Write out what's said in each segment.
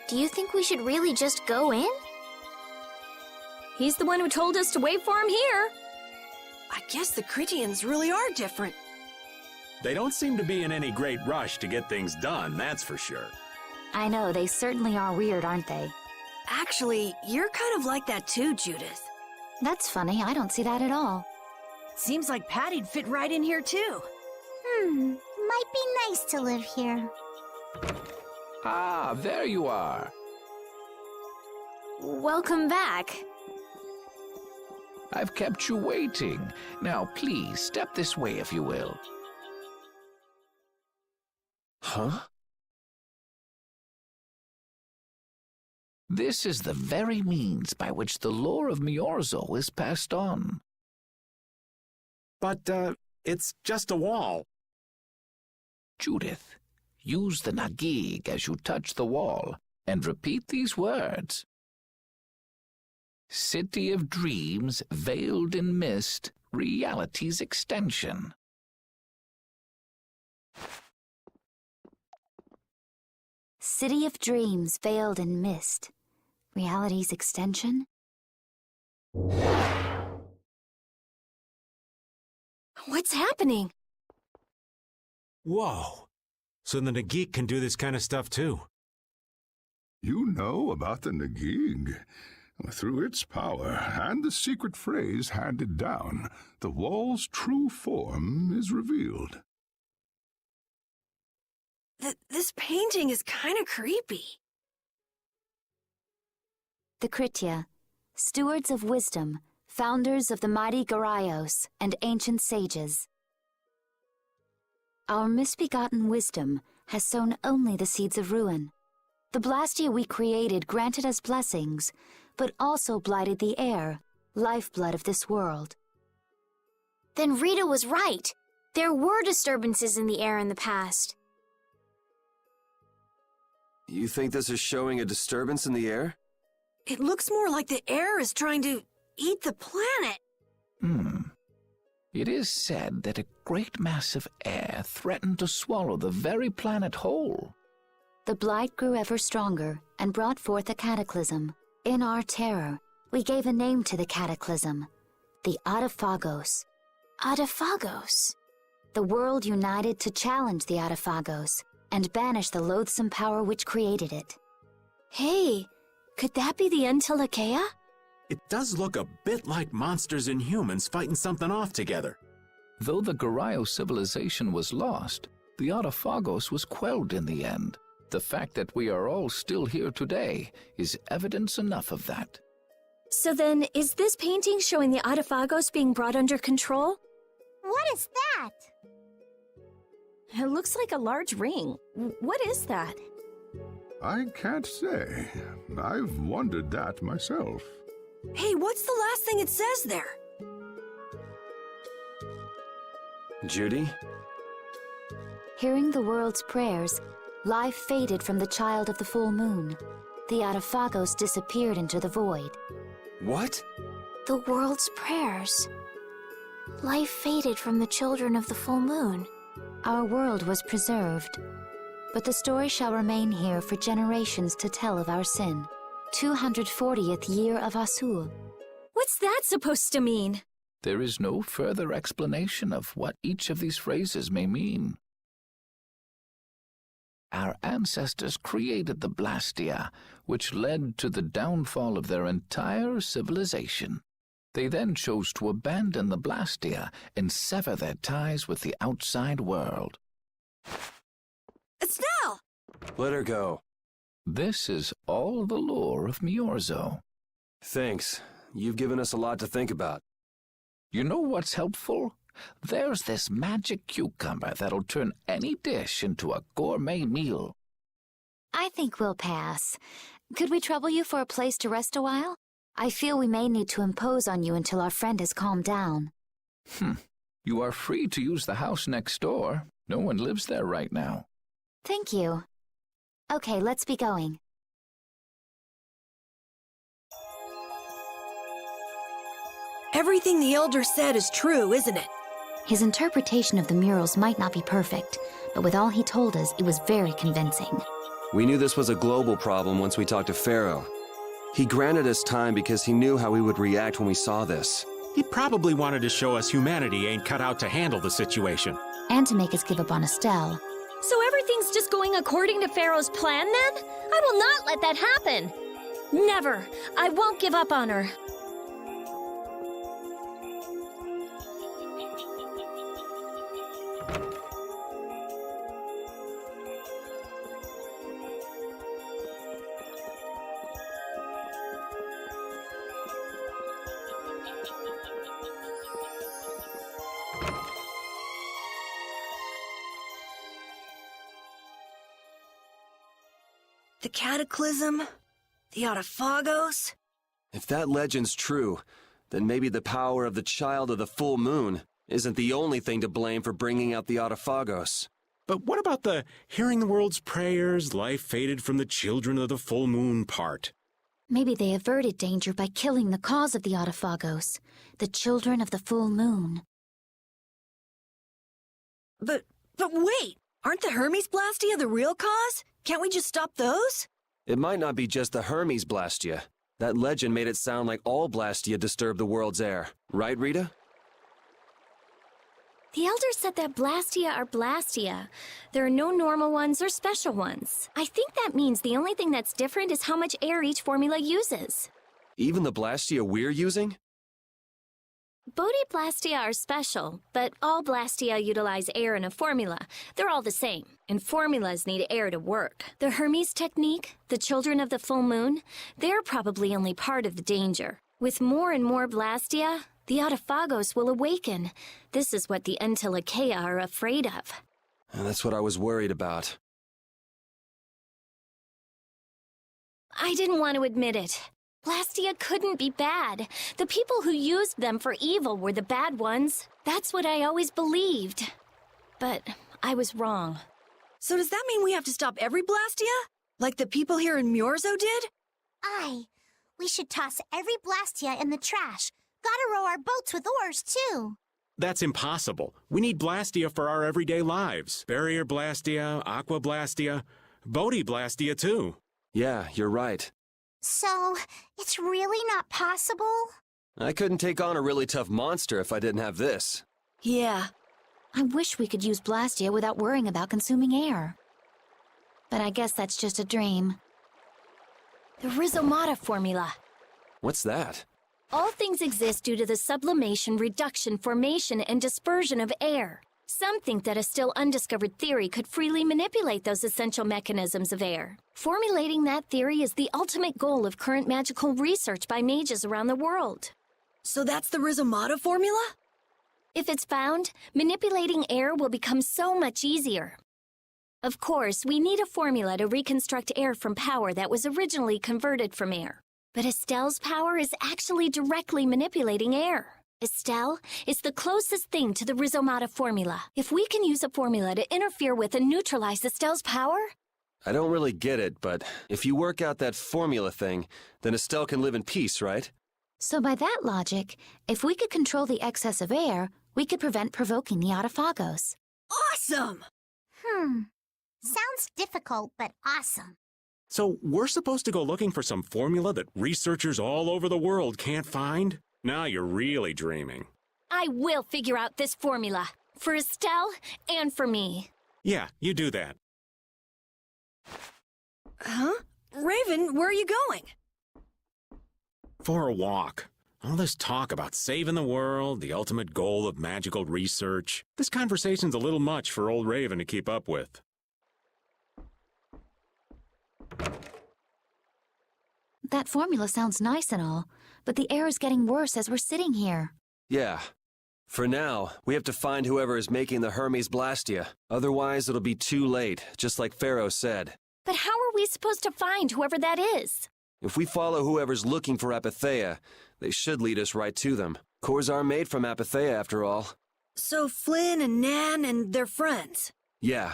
Do you think we should really just go in? He's the one who told us to wait for him here. I guess the Critians really are different. They don't seem to be in any great rush to get things done, that's for sure. I know, they certainly are weird, aren't they? Actually, you're kind of like that too, Judith. That's funny, I don't see that at all. Seems like Patty'd fit right in here too. Might be nice to live here. Ah, there you are. Welcome back. I've kept you waiting. Now, please, step this way if you will. Huh? This is the very means by which the lore of Miorzo is passed on. But, it's just a wall. Judith, use the Nagig as you touch the wall, and repeat these words. City of dreams, veiled in mist, reality's extension. City of dreams veiled in mist. Reality's extension? What's happening? Whoa. So the Nagik can do this kind of stuff too. You know about the Nagig. Through its power and the secret phrase handed down, the wall's true form is revealed. This painting is kind of creepy. The Kritya, stewards of wisdom, founders of the mighty Garaios and ancient sages. Our misbegotten wisdom has sown only the seeds of ruin. The Blastia we created granted us blessings, but also blighted the air, lifeblood of this world. Then Rita was right. There were disturbances in the air in the past. You think this is showing a disturbance in the air? It looks more like the air is trying to eat the planet. It is said that a great mass of air threatened to swallow the very planet whole. The blight grew ever stronger and brought forth a cataclysm. In our terror, we gave a name to the cataclysm, the Autophagos. Autophagos? The world united to challenge the Autophagos and banish the loathsome power which created it. Hey, could that be the Entelekea? It does look a bit like monsters and humans fighting something off together. Though the Garayo civilization was lost, the Autophagos was quelled in the end. The fact that we are all still here today is evidence enough of that. So then, is this painting showing the Autophagos being brought under control? What is that? It looks like a large ring. What is that? I can't say. I've wondered that myself. Hey, what's the last thing it says there? Judy? Hearing the world's prayers, life faded from the child of the full moon. The Autophagos disappeared into the void. What? The world's prayers. Life faded from the children of the full moon. Our world was preserved, but the story shall remain here for generations to tell of our sin. 240th year of Asul. What's that supposed to mean? There is no further explanation of what each of these phrases may mean. Our ancestors created the Blastia, which led to the downfall of their entire civilization. They then chose to abandon the Blastia and sever their ties with the outside world. Estelle! Let her go. This is all the lore of Miorzo. Thanks. You've given us a lot to think about. You know what's helpful? There's this magic cucumber that'll turn any dish into a gourmet meal. I think we'll pass. Could we trouble you for a place to rest a while? I feel we may need to impose on you until our friend has calmed down. You are free to use the house next door. No one lives there right now. Thank you. Okay, let's be going. Everything the Elder said is true, isn't it? His interpretation of the murals might not be perfect, but with all he told us, it was very convincing. We knew this was a global problem once we talked to Pharaoh. He granted us time because he knew how we would react when we saw this. He probably wanted to show us humanity ain't cut out to handle the situation. And to make us give up on Estelle. So everything's just going according to Pharaoh's plan then? I will not let that happen! Never! I won't give up on her. The Cataclysm? The Autophagos? If that legend's true, then maybe the power of the child of the full moon isn't the only thing to blame for bringing out the Autophagos. But what about the hearing the world's prayers, life faded from the children of the full moon part? Maybe they averted danger by killing the cause of the Autophagos, the children of the full moon. But wait! Aren't the Hermes Blastia the real cause? Can't we just stop those? It might not be just the Hermes Blastia. That legend made it sound like all Blastia disturb the world's air. Right, Rita? The Elder said that Blastia are Blastia. There are no normal ones or special ones. I think that means the only thing that's different is how much air each formula uses. Even the Blastia we're using? Bodhi-Blastia are special, but all Blastia utilize air in a formula. They're all the same, and formulas need air to work. The Hermes technique, the children of the full moon, they're probably only part of the danger. With more and more Blastia, the Autophagos will awaken. This is what the Entelekea are afraid of. And that's what I was worried about. I didn't want to admit it. Blastia couldn't be bad. The people who used them for evil were the bad ones. That's what I always believed. But I was wrong. So does that mean we have to stop every Blastia? Like the people here in Miorzo did? Aye. We should toss every Blastia in the trash, Gotta row our boats with oars, too. That's impossible. We need Blastia for our everyday lives. Barrier Blastia, Aqua Blastia, Boaty Blastia too. Yeah, you're right. So, it's really not possible? I couldn't take on a really tough monster if I didn't have this. Yeah. I wish we could use Blastia without worrying about consuming air. But I guess that's just a dream. The Rhizomata formula. What's that? All things exist due to the sublimation, reduction, formation, and dispersion of air. Some think that a still undiscovered theory could freely manipulate those essential mechanisms of air. Formulating that theory is the ultimate goal of current magical research by mages around the world. So that's the Rhizomata formula? If it's found, manipulating air will become so much easier. Of course, we need a formula to reconstruct air from power that was originally converted from air. But Estelle's power is actually directly manipulating air. Estelle is the closest thing to the Rhizomata formula. If we can use a formula to interfere with and neutralize Estelle's power... I don't really get it, but if you work out that formula thing, then Estelle can live in peace, right? So by that logic, if we could control the excess of air, we could prevent provoking the Autophagos. Awesome! Sounds difficult, but awesome. So we're supposed to go looking for some formula that researchers all over the world can't find? Now you're really dreaming. I will figure out this formula. For Estelle and for me. Yeah, you do that. Huh? Raven, where are you going? For a walk. All this talk about saving the world, the ultimate goal of magical research. This conversation's a little much for old Raven to keep up with. That formula sounds nice and all, but the air is getting worse as we're sitting here. Yeah. For now, we have to find whoever is making the Hermes Blastia. Otherwise, it'll be too late, just like Pharaoh said. But how are we supposed to find whoever that is? If we follow whoever's looking for Apatheia, they should lead us right to them. Cores are made from Apatheia, after all. So Flynn and Nan and their friends. Yeah.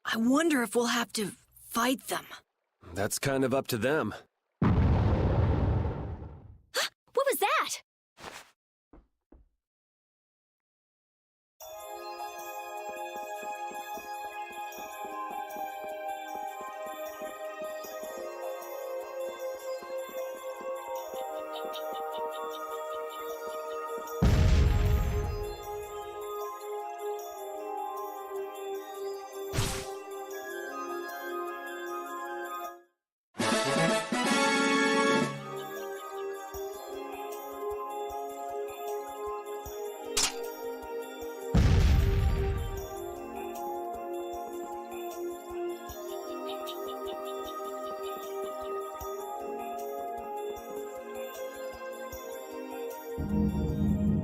I wonder if we'll have to fight them. That's kind of up to them. What was that?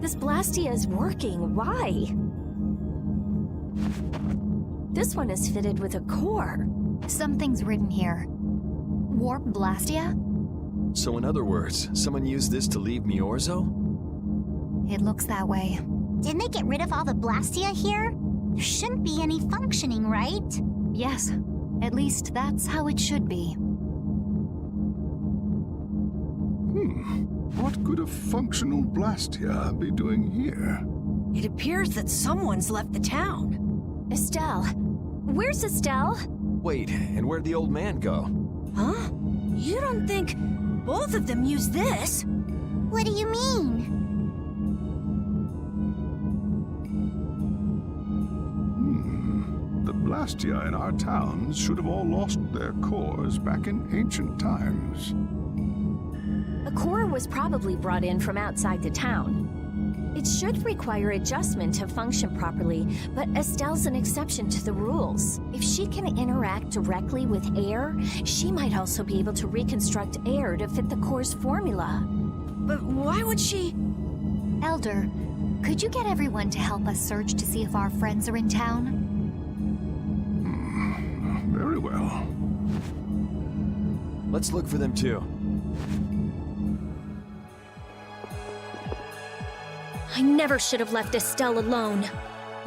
This Blastia is working. Why? This one is fitted with a core. Something's written here. Warp Blastia? So in other words, someone used this to leave Miorzo? It looks that way. Didn't they get rid of all the Blastia here? There shouldn't be any functioning, right? Yes, at least that's how it should be. What could a functional Blastia be doing here? It appears that someone's left the town. Estelle. Where's Estelle? Wait, and where'd the old man go? Huh? You don't think both of them used this? What do you mean? The Blastia in our towns should have all lost their cores back in ancient times. A core was probably brought in from outside the town. It should require adjustment to function properly, but Estelle's an exception to the rules. If she can interact directly with air, she might also be able to reconstruct air to fit the core's formula. But why would she... Elder, could you get everyone to help us search to see if our friends are in town? Very well. Let's look for them too. I never should have left Estelle alone.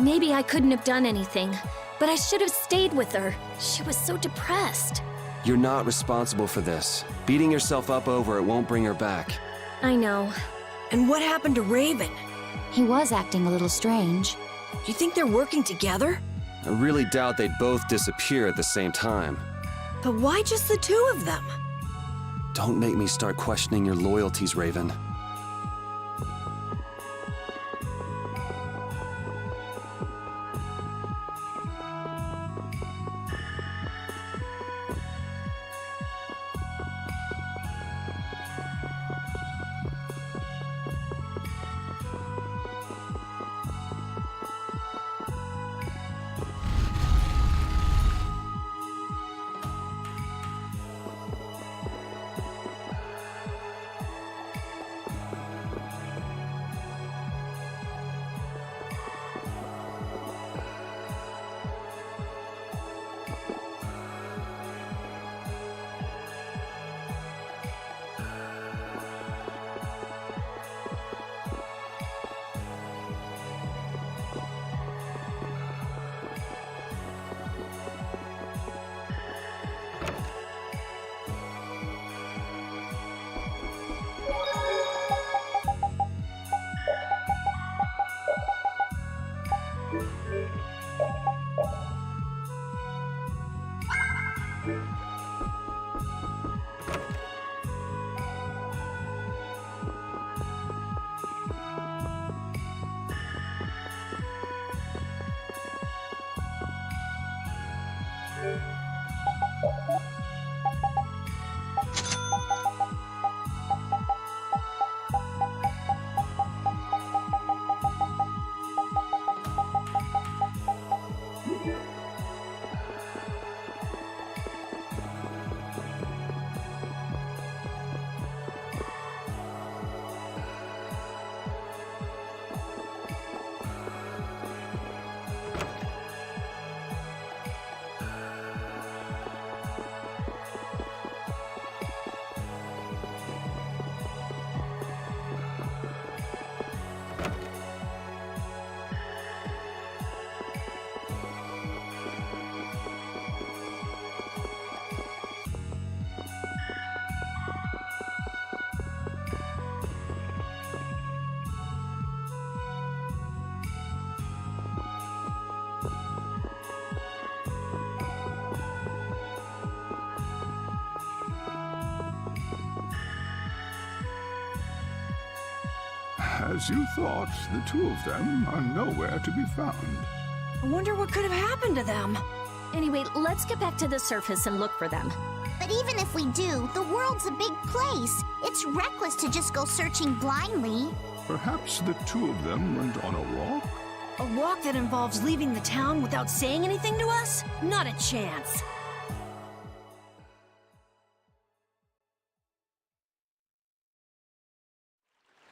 Maybe I couldn't have done anything, but I should have stayed with her. She was so depressed. You're not responsible for this. Beating yourself up over it won't bring her back. I know. And what happened to Raven? He was acting a little strange. Do you think they're working together? I really doubt they'd both disappear at the same time. But why just the two of them? Don't make me start questioning your loyalties, Raven. As you thought, the two of them are nowhere to be found. I wonder what could have happened to them. Anyway, let's get back to the surface and look for them. But even if we do, the world's a big place. It's reckless to just go searching blindly. Perhaps the two of them went on a walk? A walk that involves leaving the town without saying anything to us? Not a chance.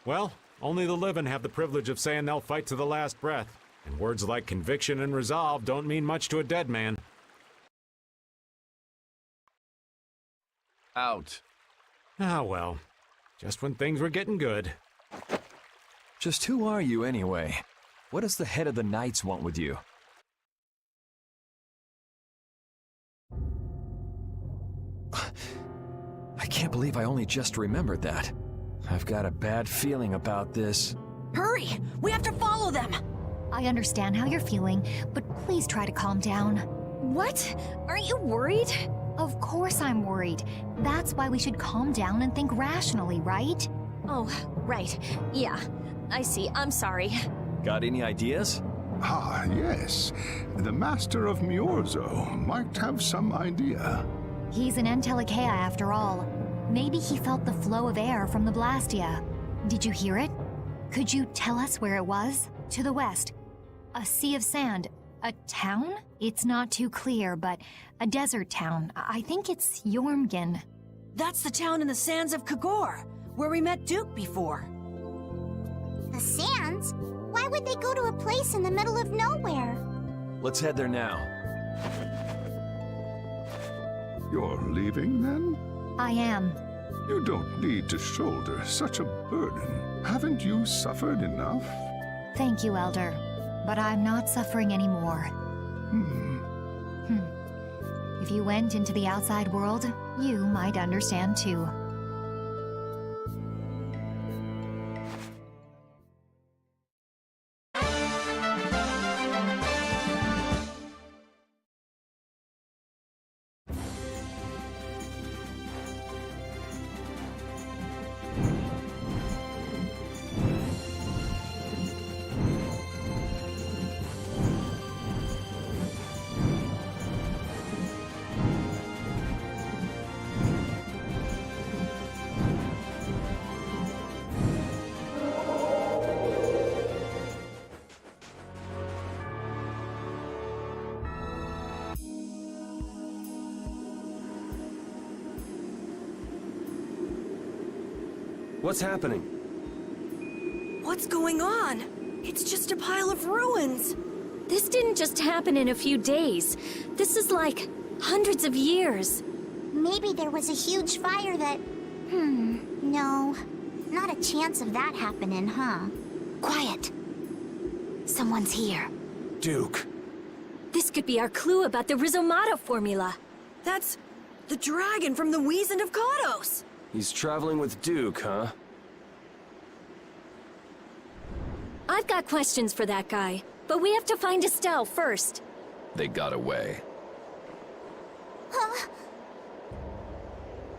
Well, only the living have the privilege of saying they'll fight to the last breath. And words like conviction and resolve don't mean much to a dead man. Out. Ah, well. Just when things were getting good. Just who are you anyway? What does the head of the Knights want with you? I can't believe I only just remembered that. I've got a bad feeling about this. Hurry! We have to follow them! I understand how you're feeling, but please try to calm down. What? Aren't you worried? Of course I'm worried. That's why we should calm down and think rationally, right? Oh, right. Yeah, I see. I'm sorry. Got any ideas? Ah, yes. The Master of Miorzo might have some idea. He's an Entelecea after all. Maybe he felt the flow of air from the Blastia. Did you hear it? Could you tell us where it was? To the west. A sea of sand. A town? It's not too clear, but a desert town. I think it's Jormungand. That's the town in the sands of Kagor, where we met Duke before. The sands? Why would they go to a place in the middle of nowhere? Let's head there now. You're leaving, then? I am. You don't need to shoulder such a burden. Haven't you suffered enough? Thank you, Elder. But I'm not suffering anymore. If you went into the outside world, you might understand too. What's happening? What's going on? It's just a pile of ruins. This didn't just happen in a few days. This is like hundreds of years. Maybe there was a huge fire that... no. Not a chance of that happening, huh? Quiet. Someone's here. Duke. This could be our clue about the Rizomata formula. That's the dragon from the Weasand of Kados. He's traveling with Duke, huh? I've got questions for that guy, but we have to find Estelle first. They got away. Huh?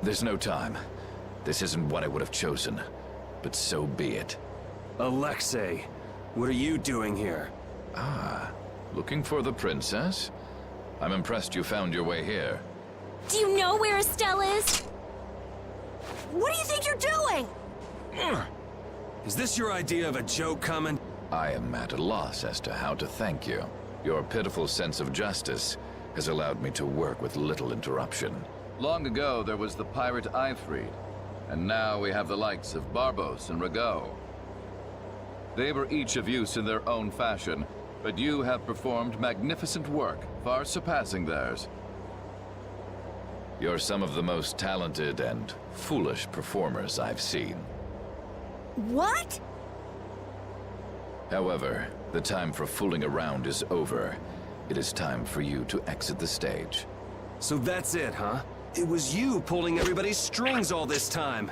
There's no time. This isn't what I would have chosen, but so be it. Alexei, what are you doing here? Ah, looking for the princess? I'm impressed you found your way here. Do you know where Estelle is? What do you think you're doing? Is this your idea of a joke coming? I am at a loss as to how to thank you. Your pitiful sense of justice has allowed me to work with little interruption. Long ago, there was the pirate Eifried, and now we have the likes of Barbos and Rago. They were each of use in their own fashion, but you have performed magnificent work, far surpassing theirs. You're some of the most talented and foolish performers I've seen. What? However, the time for fooling around is over. It is time for you to exit the stage. So that's it, huh? It was you pulling everybody's strings all this time.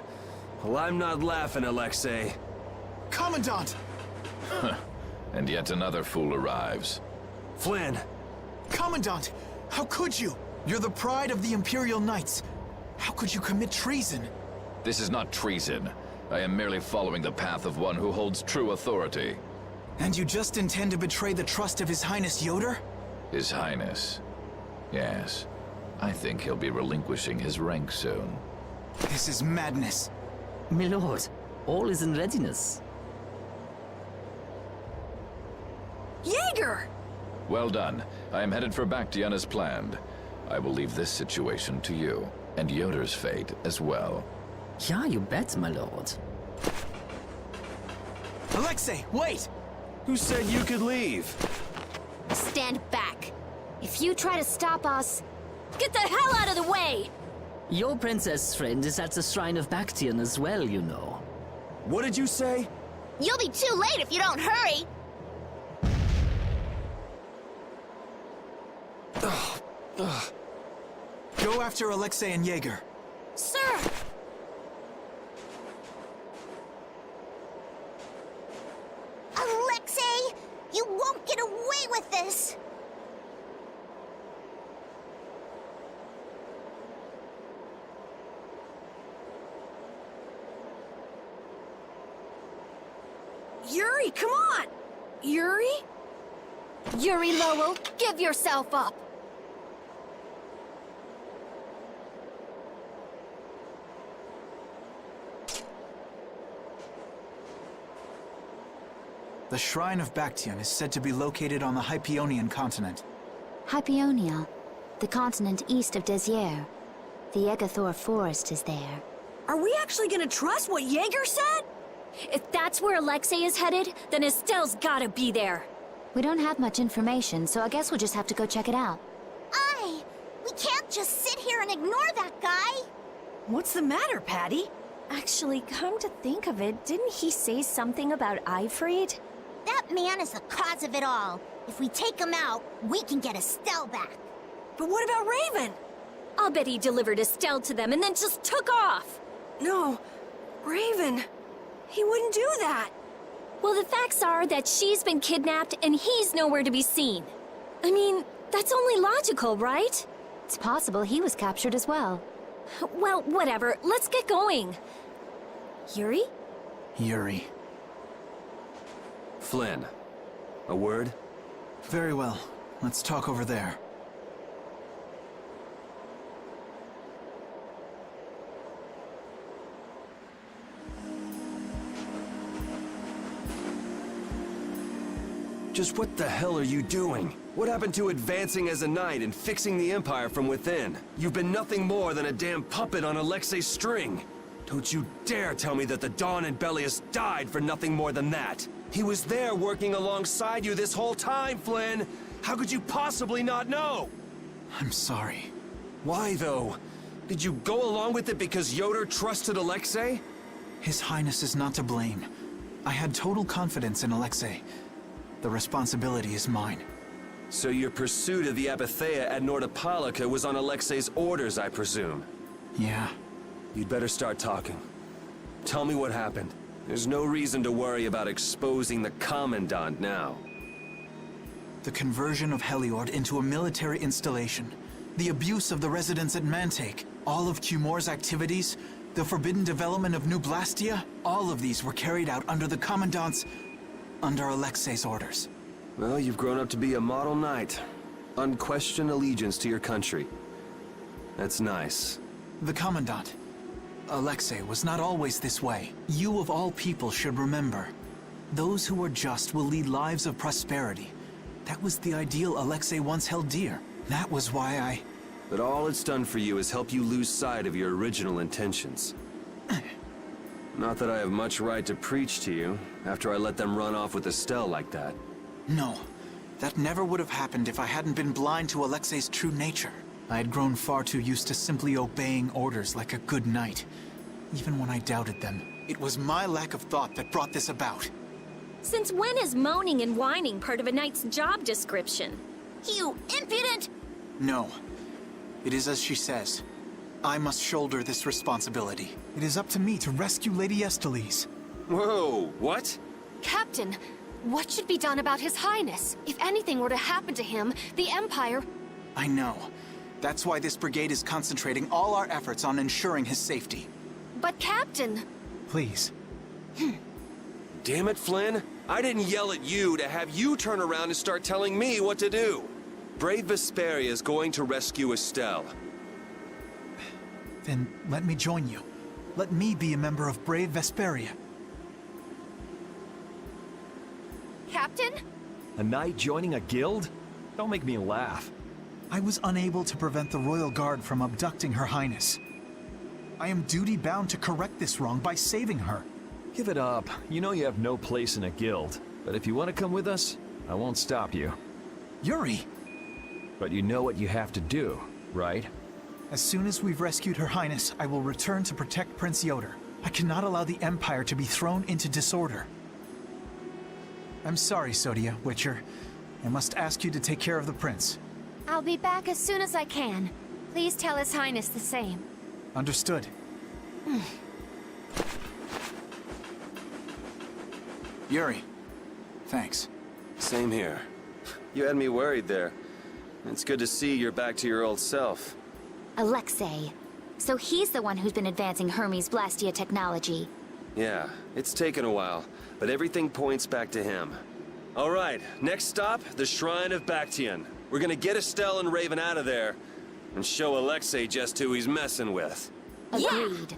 Well, I'm not laughing, Alexei. Commandant! And yet another fool arrives. Flynn! Commandant! How could you? You're the pride of the Imperial Knights. How could you commit treason? This is not treason. I am merely following the path of one who holds true authority. And you just intend to betray the trust of His Highness Yoder? His Highness. Yes. I think he'll be relinquishing his rank soon. This is madness. My lord, all is in readiness. Jaeger! Well done. I am headed for Bactian as planned. I will leave this situation to you, and Yoder's fate as well. Yeah, you bet, my lord. Alexei, wait! Who said you could leave? Stand back. If you try to stop us... Get the hell out of the way! Your princess friend is at the Shrine of Bactian as well, you know. What did you say? You'll be too late if you don't hurry! Go after Alexei and Jaeger. Sir! Alexei! You won't get away with this! Yuri, come on! Yuri? Yuri Lowell, give yourself up! The Shrine of Bactian is said to be located on the Hypionian continent. Hypionia, the continent east of Desier. The Egathor forest is there. Are we actually gonna trust what Jaeger said? If that's where Alexei is headed, then Estelle's gotta be there. We don't have much information, so I guess we'll just have to go check it out. We can't just sit here and ignore that guy! What's the matter, Patty? Actually, come to think of it, didn't he say something about Eifried? That man is the cause of it all. If we take him out, we can get Estelle back. But what about Raven? I'll bet he delivered Estelle to them and then just took off. No, Raven. He wouldn't do that. Well, the facts are that she's been kidnapped and he's nowhere to be seen. I mean, that's only logical, right? It's possible he was captured as well. Well, whatever. Let's get going. Yuri? Yuri. Flynn. A word? Very well. Let's talk over there. Just what the hell are you doing? What happened to advancing as a knight and fixing the Empire from within? You've been nothing more than a damn puppet on Alexei's string. Don't you dare tell me that the Dawn and Belius died for nothing more than that! He was there working alongside you this whole time, Flynn! How could you possibly not know? I'm sorry. Why, though? Did you go along with it because Yoder trusted Alexei? His Highness is not to blame. I had total confidence in Alexei. The responsibility is mine. So your pursuit of the Apatheia at Nordopolica was on Alexei's orders, I presume? Yeah. You'd better start talking. Tell me what happened. There's no reason to worry about exposing the Commandant now. The conversion of Heliord into a military installation, the abuse of the residents at Mantake, all of Cumor's activities, the forbidden development of New Blastia, all of these were carried out under the Commandant's... under Alexei's orders. Well, you've grown up to be a model knight. Unquestioned allegiance to your country. That's nice. The Commandant, Alexei, was not always this way. You of all people should remember. Those who are just will lead lives of prosperity. That was the ideal Alexei once held dear. That was why I... But all it's done for you is help you lose sight of your original intentions. Not that I have much right to preach to you, after I let them run off with Estelle like that. No. That never would have happened if I hadn't been blind to Alexei's true nature. I had grown far too used to simply obeying orders like a good knight. Even when I doubted them, it was my lack of thought that brought this about. Since when is moaning and whining part of a knight's job description? You impudent! No. It is as she says. I must shoulder this responsibility. It is up to me to rescue Lady Estellise. Whoa, what? Captain, what should be done about His Highness? If anything were to happen to him, the Empire... I know. That's why this brigade is concentrating all our efforts on ensuring his safety. But Captain... Please. Damn it, Flynn. I didn't yell at you to have you turn around and start telling me what to do. Brave Vesperia is going to rescue Estelle. Then let me join you. Let me be a member of Brave Vesperia. Captain? A knight joining a guild? Don't make me laugh. I was unable to prevent the Royal Guard from abducting Her Highness. I am duty-bound to correct this wrong by saving her. Give it up. You know you have no place in a guild. But if you want to come with us, I won't stop you. Yuri! But you know what you have to do, right? As soon as we've rescued Her Highness, I will return to protect Prince Yoder. I cannot allow the Empire to be thrown into disorder. I'm sorry, Sodia, Witcher. I must ask you to take care of the prince. I'll be back as soon as I can. Please tell His Highness the same. Understood. Yuri, thanks. Same here. You had me worried there. It's good to see you're back to your old self. Alexei. So he's the one who's been advancing Hermes Blastia technology. Yeah, it's taken a while, but everything points back to him. All right, next stop, the Shrine of Bactian. We're gonna get Estelle and Raven out of there, and show Alexei just who he's messing with. Agreed.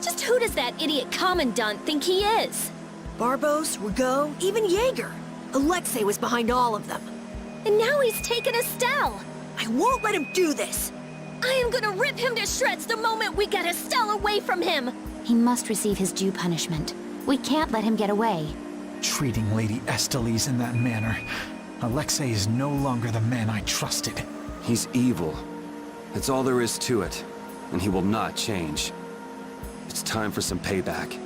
Just who does that idiot commandant think he is? Barbos, Rigaud, even Jaeger. Alexei was behind all of them. And now he's taken Estelle. I won't let him do this. I am gonna rip him to shreds the moment we get Estelle away from him. He must receive his due punishment. We can't let him get away. Treating Lady Estellise in that manner. Alexei is no longer the man I trusted. He's evil. That's all there is to it. And he will not change. It's time for some payback.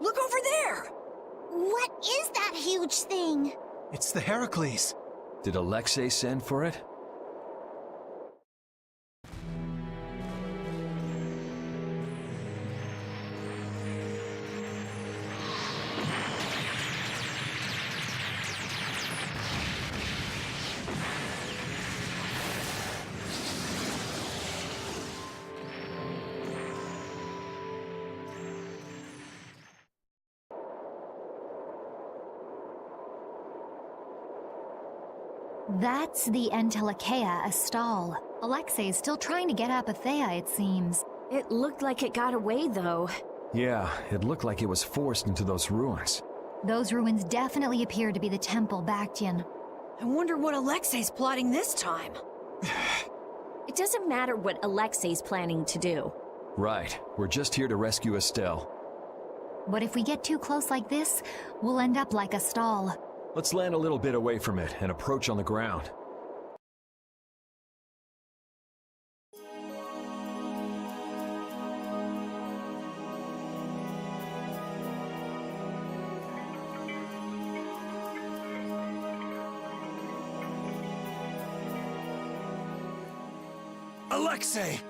Look over there! What is that huge thing? It's the Heracles. Did Alexei send for it? That's the Entelechea Astral. Alexei's still trying to get Apathea, it seems. It looked like it got away, though. Yeah, it looked like it was forced into those ruins. Those ruins definitely appear to be the Temple Bactian. I wonder what Alexei's plotting this time. It doesn't matter what Alexei's planning to do. Right, we're just here to rescue Estelle. But if we get too close like this, we'll end up like Astral. Let's land a little bit away from it and approach on the ground. Alexei!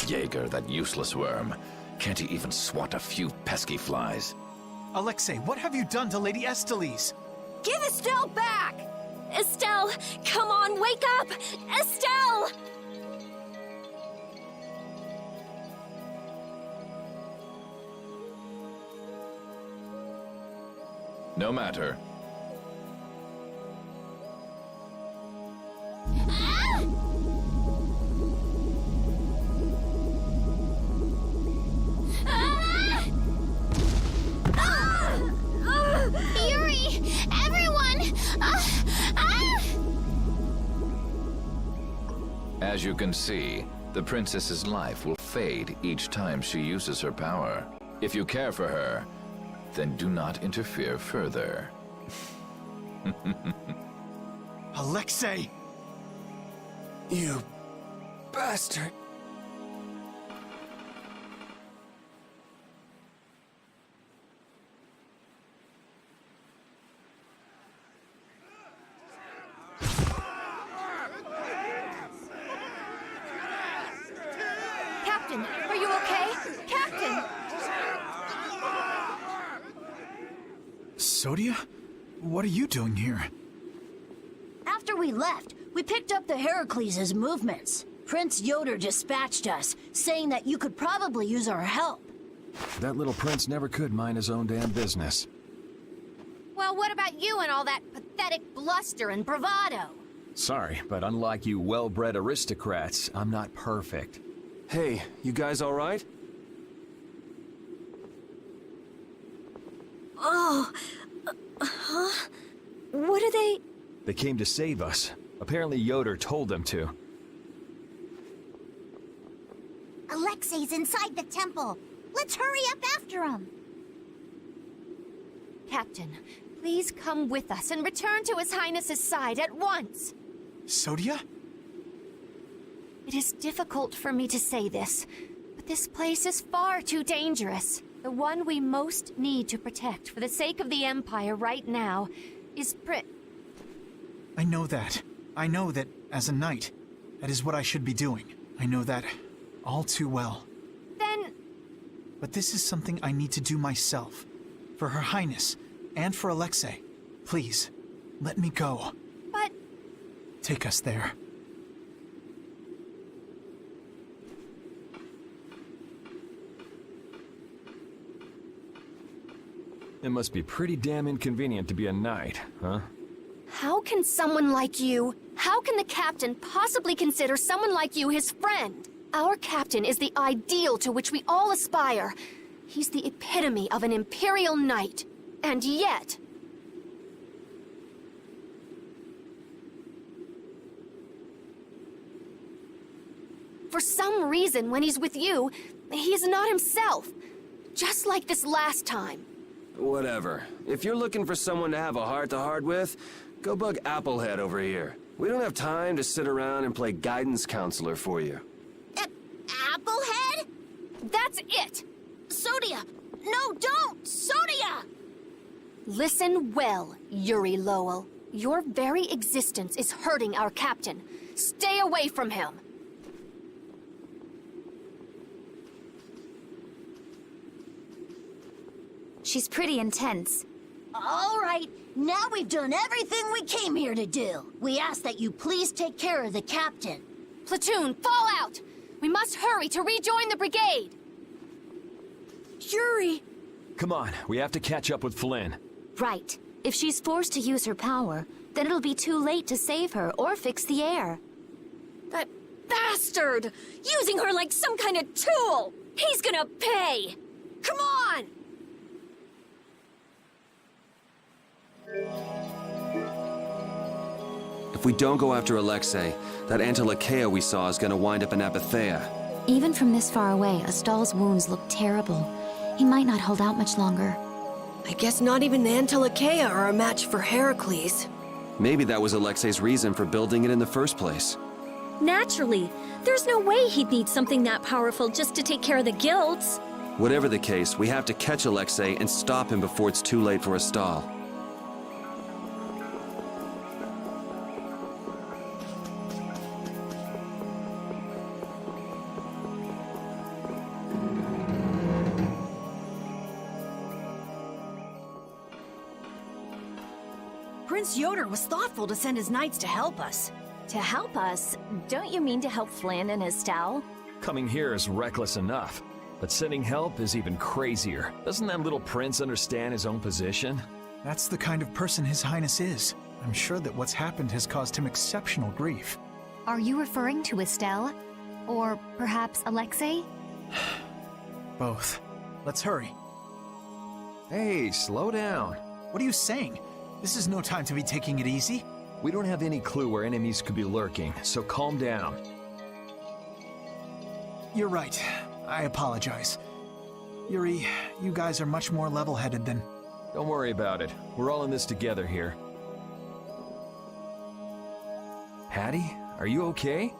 Jaeger, that useless worm. Can't he even swat a few pesky flies? Alexei, what have you done to Lady Estellise? Give Estelle back! Estelle, come on, wake up! Estelle! No matter. Yuri! Everyone! As you can see, the princess's life will fade each time she uses her power. If you care for her, then do not interfere further. Alexei! You bastard. Captain, are you okay? Captain! Sodia? What are you doing here? After we left, we picked up the Heracles' movements. Prince Yoder dispatched us, saying that you could probably use our help. That little prince never could mind his own damn business. Well, what about you and all that pathetic bluster and bravado? Sorry, but unlike you well-bred aristocrats, I'm not perfect. Hey, you guys all right? Oh, huh? What are they? They came to save us. Apparently Yoder told them to. Alexei's inside the temple. Let's hurry up after him. Captain, please come with us and return to His Highness's side at once. Sodia? It is difficult for me to say this, but this place is far too dangerous. The one we most need to protect for the sake of the Empire right now is I know that. I know that, as a knight, that is what I should be doing. I know that all too well. Then... But this is something I need to do myself. For Her Highness, and for Alexei. Please, let me go. But... Take us there. It must be pretty damn inconvenient to be a knight, huh? How can someone like you... How can the captain possibly consider someone like you his friend? Our captain is the ideal to which we all aspire. He's the epitome of an imperial knight. And yet... For some reason, when he's with you, he's not himself. Just like this last time. Whatever. If you're looking for someone to have a heart-to-heart with, go bug Applehead over here. We don't have time to sit around and play guidance counselor for you. Applehead? That's it! Sodia! No, don't! Sodia! Listen well, Yuri Lowell. Your very existence is hurting our captain. Stay away from him. She's pretty intense. All right, now we've done everything we came here to do. We ask that you please take care of the captain. Platoon, fall out! We must hurry to rejoin the brigade! Yuri! Come on, we have to catch up with Flynn. Right. If she's forced to use her power, then it'll be too late to save her or fix the air. That bastard! Using her like some kind of tool! He's gonna pay! Come on! If we don't go after Alexei, that Antilocheia we saw is gonna wind up in Apatheia. Even from this far away, Astal's wounds look terrible. He might not hold out much longer. I guess not even the Antilocheia are a match for Heracles. Maybe that was Alexei's reason for building it in the first place. Naturally. There's no way he'd need something that powerful just to take care of the guilds. Whatever the case, we have to catch Alexei and stop him before it's too late for Astal. Prince Yoder was thoughtful to send his knights to help us. To help us? Don't you mean to help Flynn and Astal? Coming here is reckless enough, but sending help is even crazier. Doesn't that little prince understand his own position? That's the kind of person His Highness is. I'm sure that what's happened has caused him exceptional grief. Are you referring to Estelle? Or perhaps Alexei? Both. Let's hurry. Hey, slow down. What are you saying? This is no time to be taking it easy. We don't have any clue where enemies could be lurking, so calm down. You're right. I apologize. Yuri, you guys are much more level-headed than... Don't worry about it. We're all in this together here. Hattie, are you okay?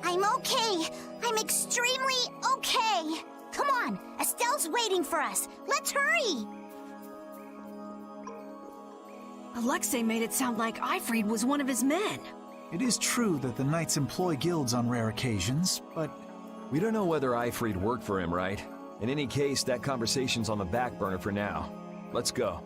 I'm okay. I'm extremely okay. Come on, Estelle's waiting for us. Let's hurry. Alexei made it sound like Ifrid was one of his men. It is true that the Knights employ guilds on rare occasions, but... We don't know whether Ifrid worked for him, right? In any case, that conversation's on the back burner for now. Let's go.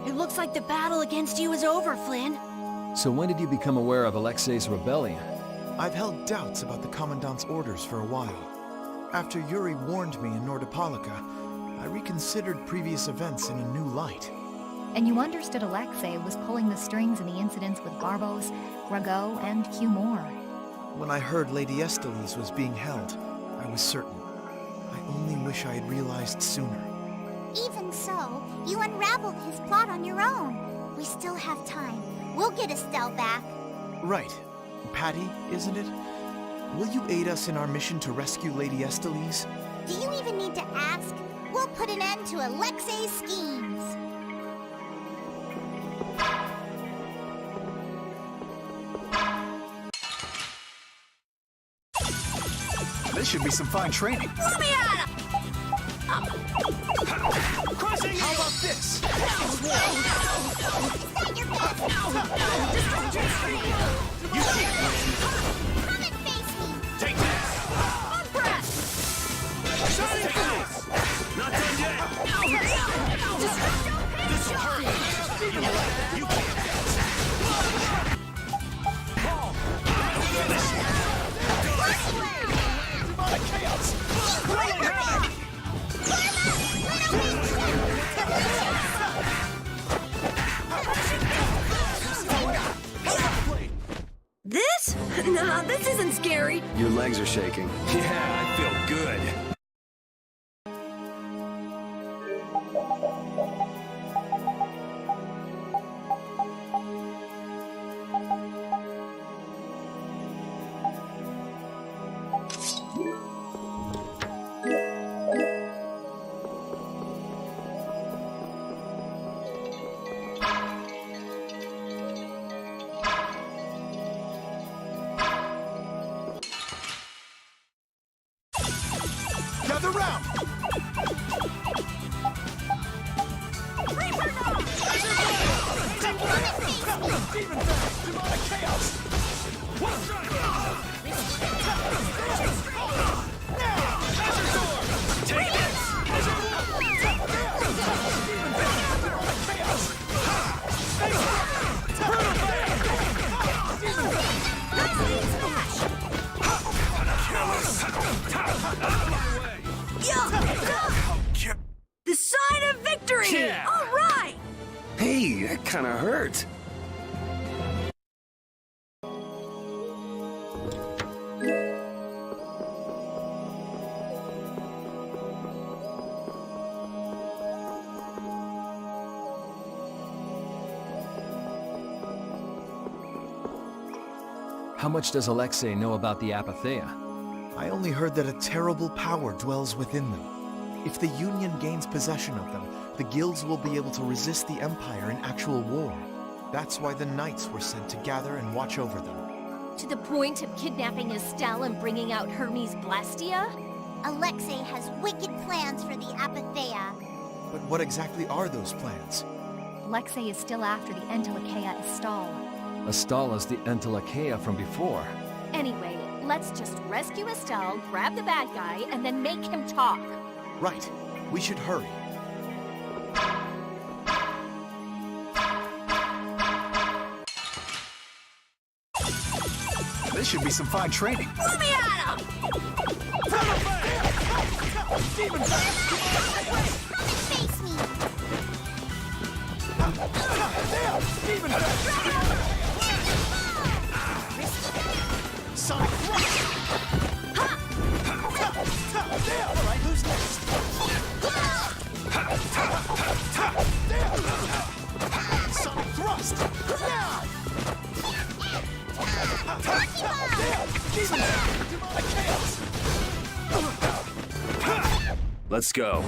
It looks like the battle against you is over, Flynn. So when did you become aware of Alexei's rebellion? I've held doubts about the Commandant's orders for a while. After Yuri warned me in Nordopolica, I reconsidered previous events in a new light. And you understood Alexei was pulling the strings in the incidents with Barbos, Grago, and Cumore. When I heard Lady Estellise was being held, I was certain. I only wish I had realized sooner. Even so, you unraveled his plot on your own. We still have time. We'll get Estelle back. Right. Patty, isn't it? Will you aid us in our mission to rescue Lady Estellise? Do you even need to ask? We'll put an end to Alexei's schemes. This should be some fine training. Let me at him! Crushing! How about this? You can't come and face me. Take this! On breath! Shining face! Not done yet! This'll hurt! You can't! Chaos! Rolling havoc! This? Nah, this isn't scary. Your legs are shaking. Yeah, I feel good. Gather round! Demon Fang! Demonic Chaos! Take this! The sign of victory! Yeah. All right! Hey, that kinda hurt. How much does Alexei know about the Apatheia? I only heard that a terrible power dwells within them. If the Union gains possession of them, the guilds will be able to resist the Empire in actual war. That's why the knights were sent to gather and watch over them. To the point of kidnapping Estelle and bringing out Hermes Blastia? Alexei has wicked plans for the Apatheia. But what exactly are those plans? Alexei is still after the Entelecheia Estelle. Estelle is the Entelecheia from before. Anyway, let's just rescue Estelle, grab the bad guy, and then make him talk. Right. We should hurry. This should be some fine training. Let me at him! Face me! Sonic Thrust! All right, who's next? Sonic Thrust! Let's go.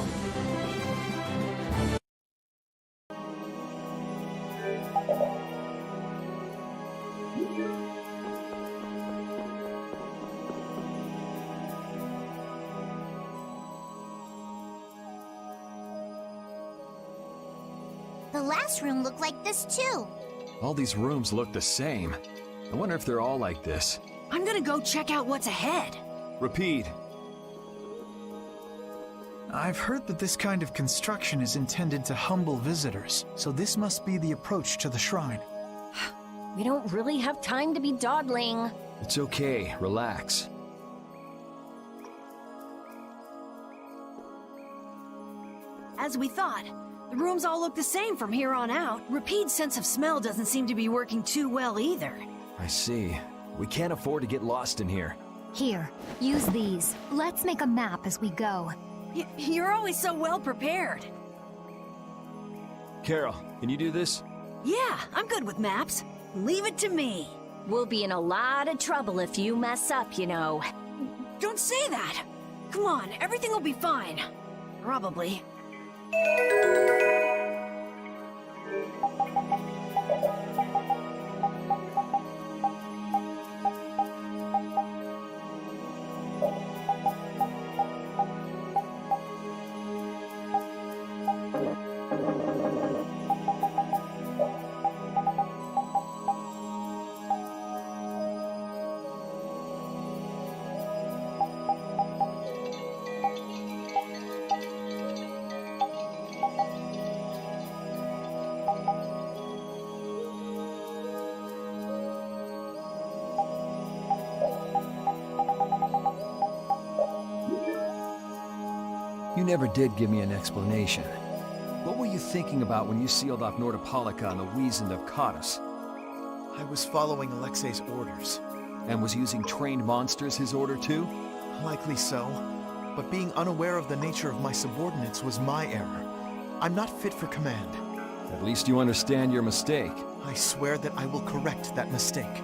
The last room looked like this too. All these rooms look the same. I wonder if they're all like this. I'm gonna go check out what's ahead. Repeat. I've heard that this kind of construction is intended to humble visitors, so this must be the approach to the shrine. We don't really have time to be dawdling. It's okay. Relax. As we thought, the rooms all look the same from here on out. Repeat's sense of smell doesn't seem to be working too well either. I see. We can't afford to get lost in here. Here, use these. Let's make a map as we go. You're always so well prepared. Carol, can you do this? Yeah, I'm good with maps. Leave it to me. We'll be in a lot of trouble if you mess up, you know. Don't say that. Come on, everything will be fine. Probably. You never did give me an explanation. What were you thinking about when you sealed off Nordopolica and the Wiesent of Cottus? I was following Alexei's orders. And was using trained monsters his order too? Likely so. But being unaware of the nature of my subordinates was my error. I'm not fit for command. At least you understand your mistake. I swear that I will correct that mistake.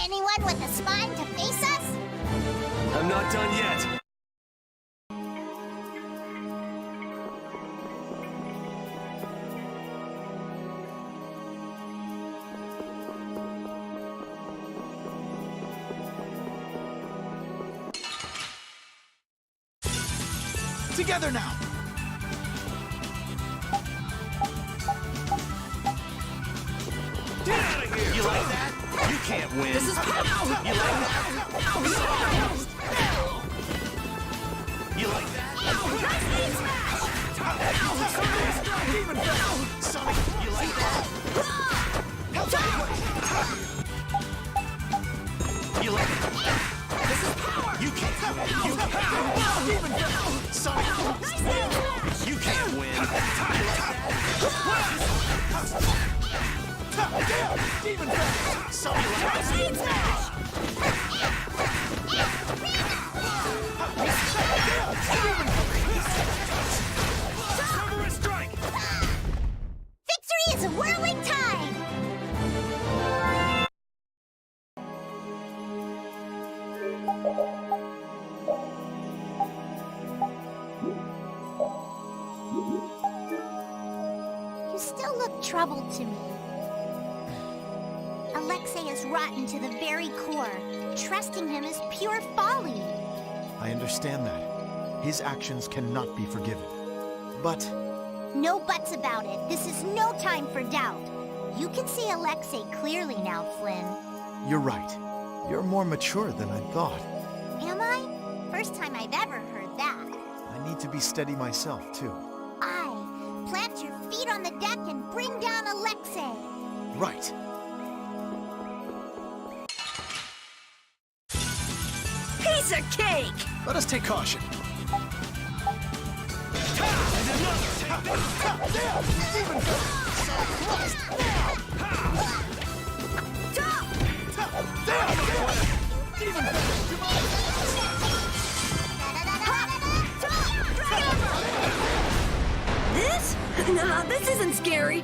Anyone with a spine to face us? I'm not done yet. Together now! Get out of here! You like that? You can't win. This is power! You like that? You like that? Nice aim smash! Demon Fist! Sonic, you like that? You like it? This is power! You can't win. You can't win. Demon Fist! Sonic, Nice aim smash! you can't win. You like that? Demon Fist! Sonic, you like Nice aim smash! Cerberus strike! Victory is a whirling tide! You still look troubled to me. Alexei is rotten to the very core. Trusting him is pure folly. I understand that. His actions cannot be forgiven. But No buts about it. This is no time for doubt. You can see Alexei clearly now, Flynn. you're right. You're more mature than I thought. Am I? First time I've ever heard that. I need to be steady myself, too. Plant your feet on the deck and bring down Alexei. Right. Piece of cake! Let us take caution. This? Nah, this isn't scary.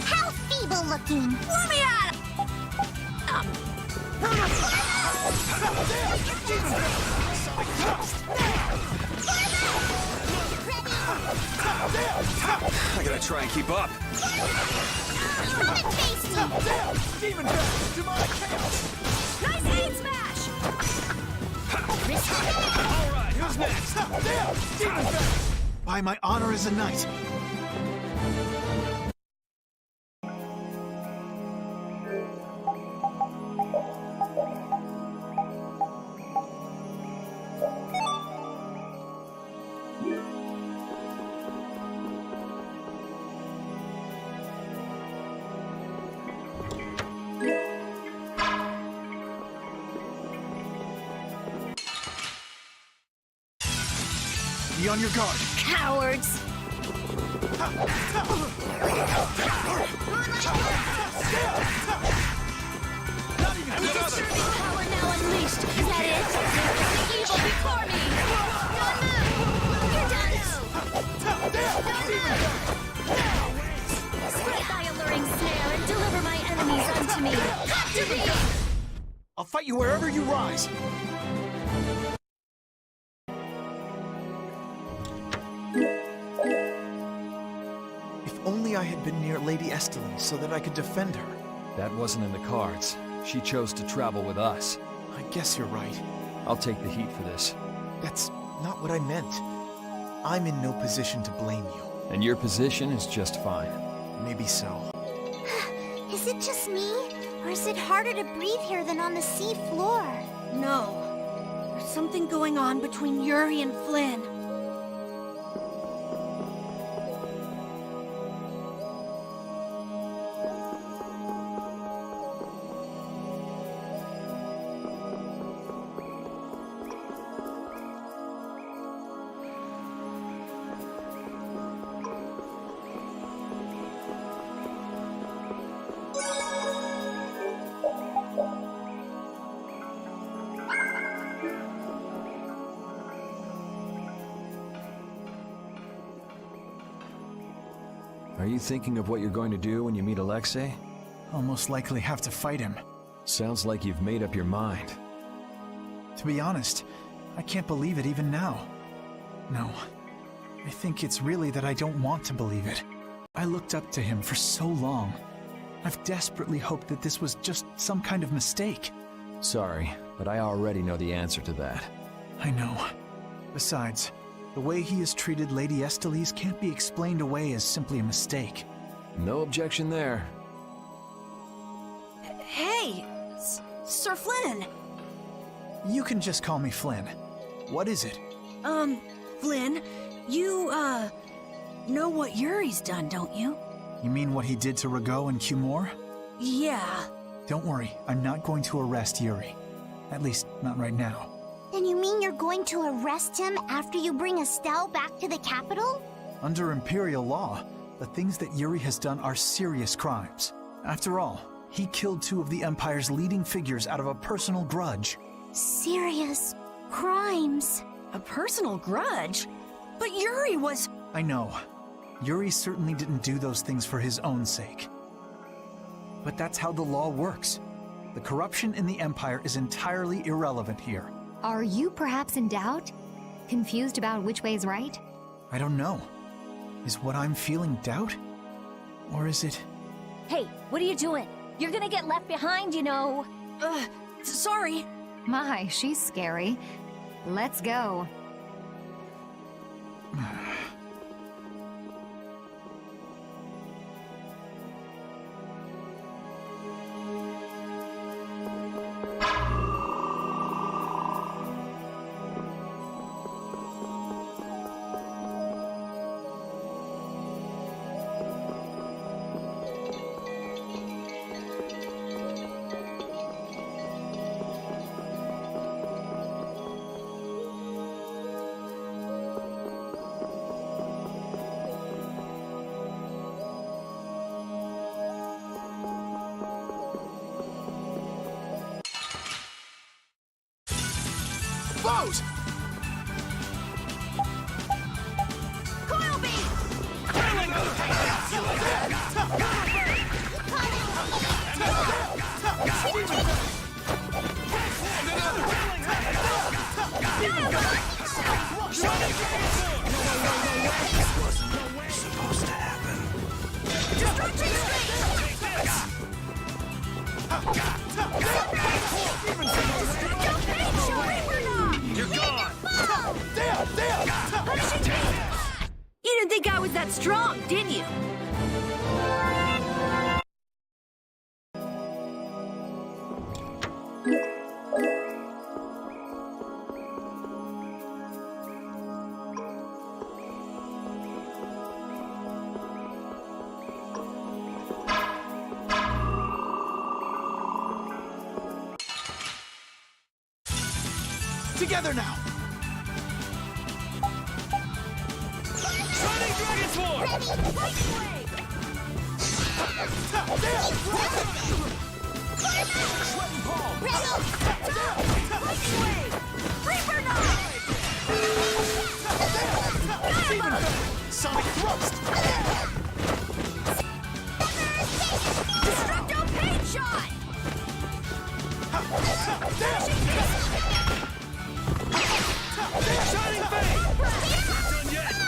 How feeble looking. Let me at him! I gotta try and keep up. Demon Fist! Demonic chaos! Nice aim smash! All right, who's next? Demon Fist! By my honor as a knight. Be on your guard. Cowards! Conserving power now unleashed! Is that it? The evil before me! You're done! Spread thy alluring snare and deliver my enemies unto me! To me! I'll fight you wherever you rise. If only I had been near Lady Estelle so that I could defend her. That wasn't in the cards. She chose to travel with us. I guess you're right. I'll take the heat for this. That's not what I meant. I'm in no position to blame you. And your position is just fine. Maybe so. Is it just me? Or is it harder to breathe here than on the sea floor? No. There's something going on between Yuri and Flynn. Are you thinking of what you're going to do when you meet Alexei? I'll most likely have to fight him. Sounds like you've made up your mind. To be honest, I can't believe it even now. No, I think it's really that I don't want to believe it. I looked up to him for so long. I've desperately hoped that this was just some kind of mistake. Sorry, but I already know the answer to that. I know. Besides, the way he has treated Lady Estellise can't be explained away as simply a mistake. No objection there. Hey, Sir Flynn. You can just call me Flynn. What is it? Flynn, you, know what Yuri's done, don't you? You mean what he did to Rago and Cumore? Yeah. Don't worry, I'm not going to arrest Yuri. At least, not right now. Then you mean you're going to arrest him after you bring Estelle back to the capital? Under Imperial law, the things that Yuri has done are serious crimes. After all, he killed 2 of the Empire's leading figures out of a personal grudge. Serious crimes. A personal grudge? But Yuri was... I know. Yuri certainly didn't do those things for his own sake. But that's how the law works. The corruption in the Empire is entirely irrelevant here. Are you perhaps in doubt? Confused about which way is right? I don't know. Is what I'm feeling doubt? Or is it... Hey, what are you doing? You're gonna get left behind, you know. Sorry. My, she's scary. Let's go. Foes! Coil beam! Supposed to happen. Destruction You're gone! You didn't think I was that strong, did you? Together now! Shining Dragon Sword! Sweating Palm! Reaper Knife! Sonic Thrust! Destructo Pain Shot! Shining Fang! Not done yet!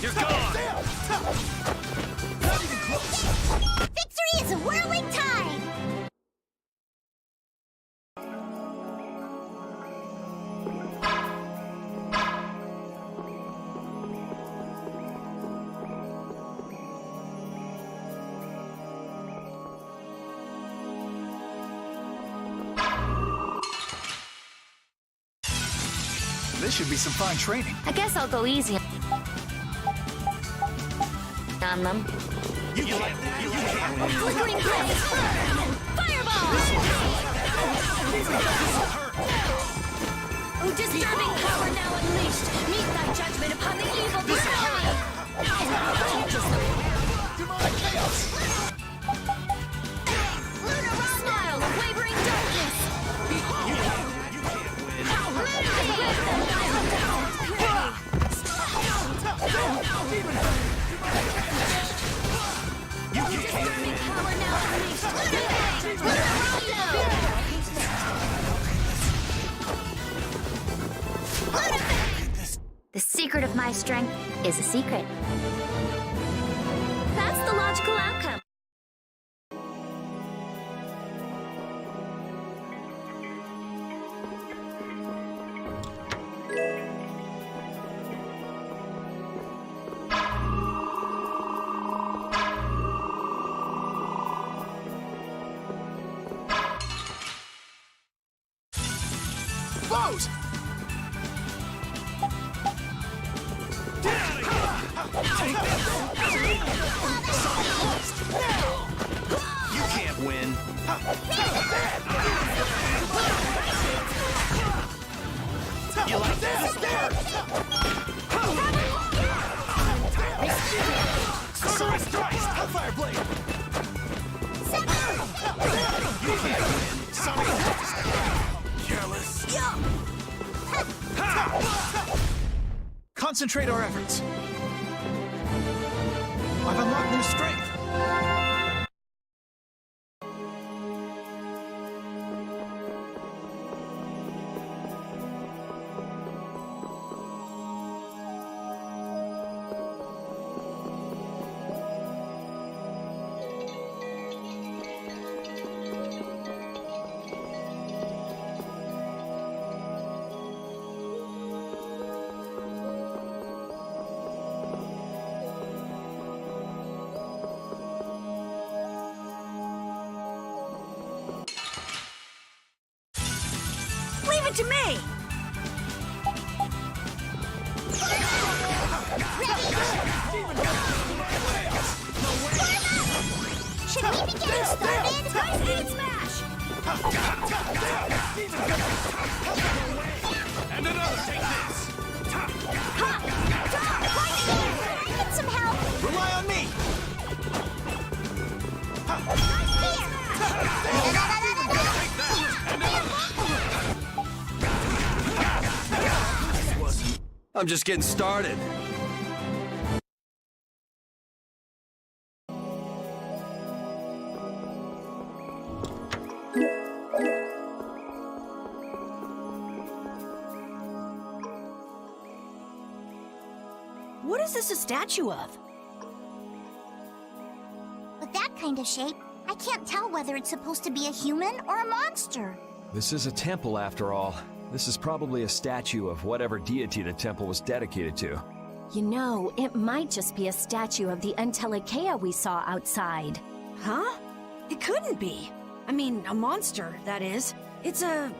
You're gone! Not even close! Victory is a whirling tide! This should be some fine training. I guess I'll go easy on them. You can't win! Flickering blaze! Fireball! Oh, disturbing power now unleashed! Meet thy judgment upon the evil before me! Demonic chaos! Smile, wavering darkness! You can't The secret of my strength is a secret. That's the logical outcome. foes! Get out of here! You can't win. You like that? Sorry, Christ! Hellfire Blade! You can't win. Sonic Blast! Careless. Concentrate our efforts. I've unlocked new strength. Leave it to me! Should we be getting started? Nice aid smash! And another, take this! Get some help! Rely on me! I'm just getting started. What is this a statue of? With that kind of shape, I can't tell whether it's supposed to be a human or a monster. This is a temple, after all. This is probably a statue of whatever deity the temple was dedicated to. You know, it might just be a statue of the Entelekea we saw outside. Huh? It couldn't be. I mean, a monster, that is. It's a...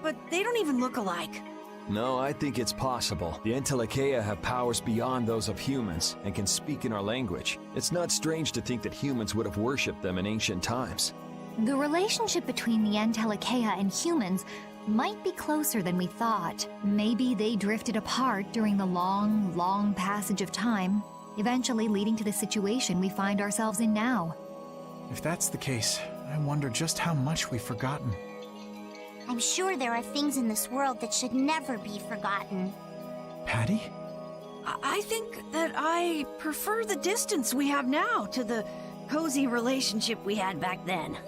But they don't even look alike. No, I think it's possible. The Entelekea have powers beyond those of humans and can speak in our language. It's not strange to think that humans would have worshipped them in ancient times. The relationship between the Entelekea and humans might be closer than we thought. Maybe they drifted apart during the long passage of time, eventually leading to the situation we find ourselves in now. If that's the case, I wonder just how much we've forgotten. I'm sure there are things in this world that should never be forgotten. Patty? I think that I prefer the distance we have now to the cozy relationship we had back then.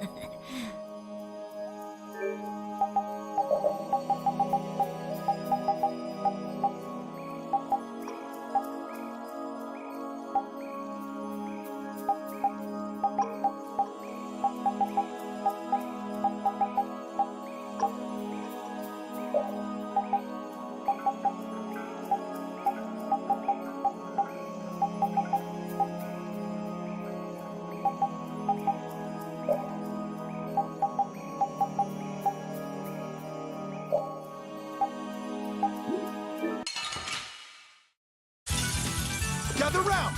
Gather round!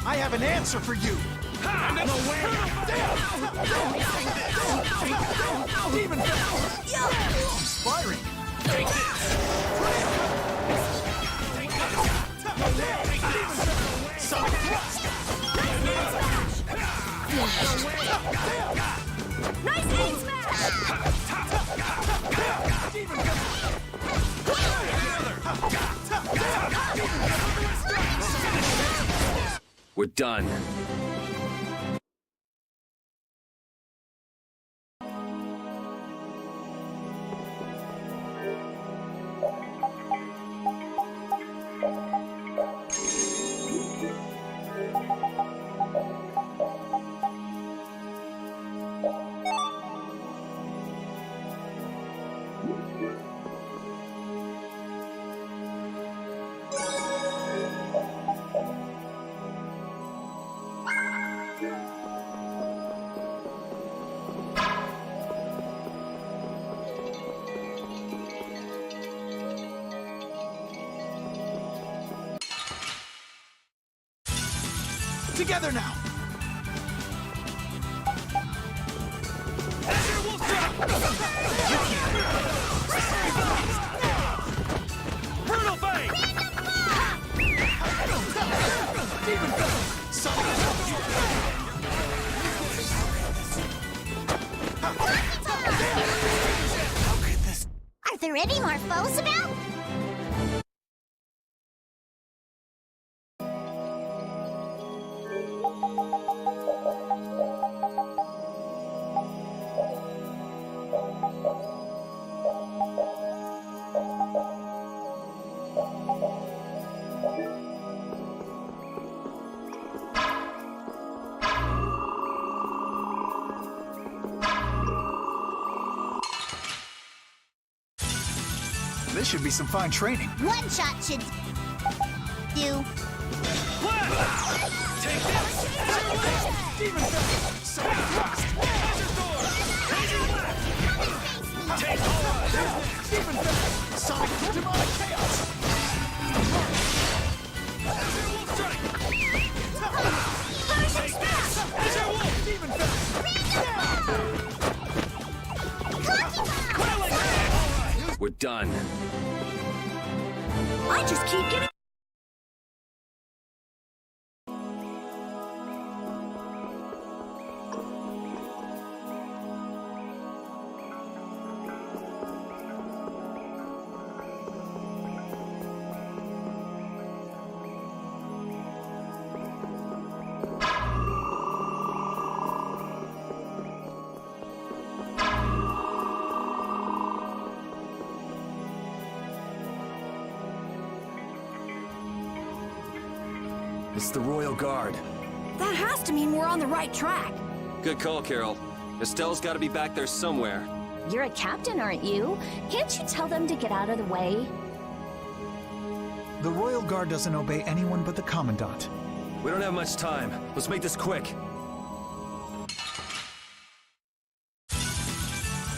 I have an answer for you! No way! Demon Inspiring! Take this! Sonic Thrust! Nice aim smash! We're done. Together now! Brutal Fang! Demon Fang! Are there any more foes about? This should be some fine training. One shot should do. Take this! Demon Fang! Sonic Thrust! Hazard Door! Hazard Left! Take all! Demon Fang! Sonic Demonic Chaos! Hazard Wolf Strike! Take this! Hazard Wolf! Demon Fang! We're done. I just keep getting... It's the Royal Guard. That has to mean we're on the right track. Good call, Carol. Estelle's got to be back there somewhere. You're a captain, aren't you? Can't you tell them to get out of the way? The Royal Guard doesn't obey anyone but the Commandant. We don't have much time. Let's make this quick.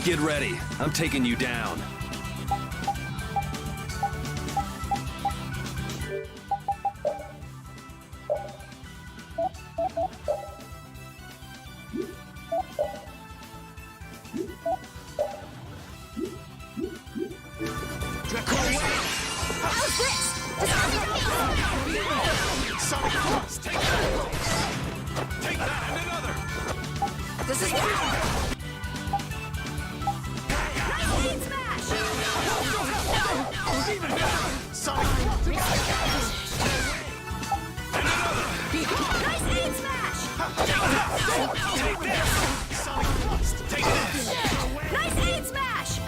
Get ready. I'm taking you down. How's this? Sonic Thrust! Take that! Take that and another! This is Speed Smash! Demon Fang! Sonic Thrust! And another! Nice aim smash! Take this! Sonic Thrust! Take this! Nice aim smash!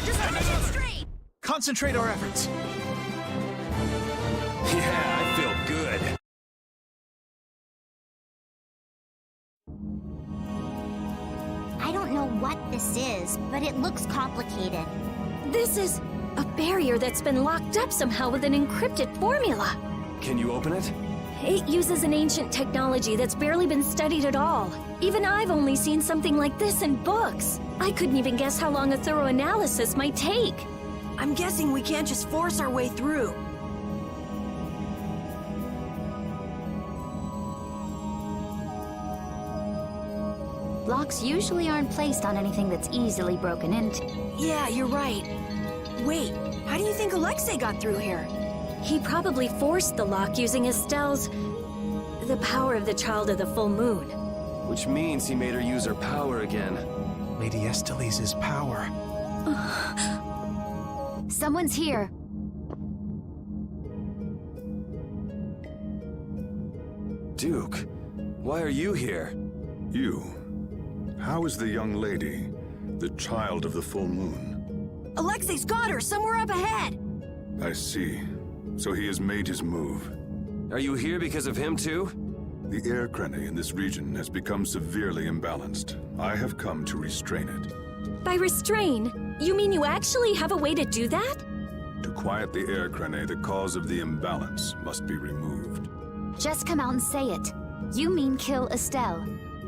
Destruction Street! Concentrate our efforts. Yeah, I feel good. I don't know what this is, but it looks complicated. This is a barrier that's been locked up somehow with an encrypted formula. Can you open it? It uses an ancient technology that's barely been studied at all. Even I've only seen something like this in books. I couldn't even guess how long a thorough analysis might take. I'm guessing we can't just force our way through. Locks usually aren't placed on anything that's easily broken into. Yeah, you're right. Wait, how do you think Alexei got through here? He probably forced the lock using Estelle's... the power of the Child of the Full Moon. Which means he made her use her power again. Lady Estelise's power. Someone's here. Duke, why are you here? You. How is the young lady, the Child of the Full Moon? Alexei's got her somewhere up ahead! I see. So he has made his move. Are you here because of him too? The air crenny in this region has become severely imbalanced. I have come to restrain it. By restrain, you mean you actually have a way to do that? To quiet the air crenny, the cause of the imbalance must be removed. Just come out and say it. You mean kill Estelle.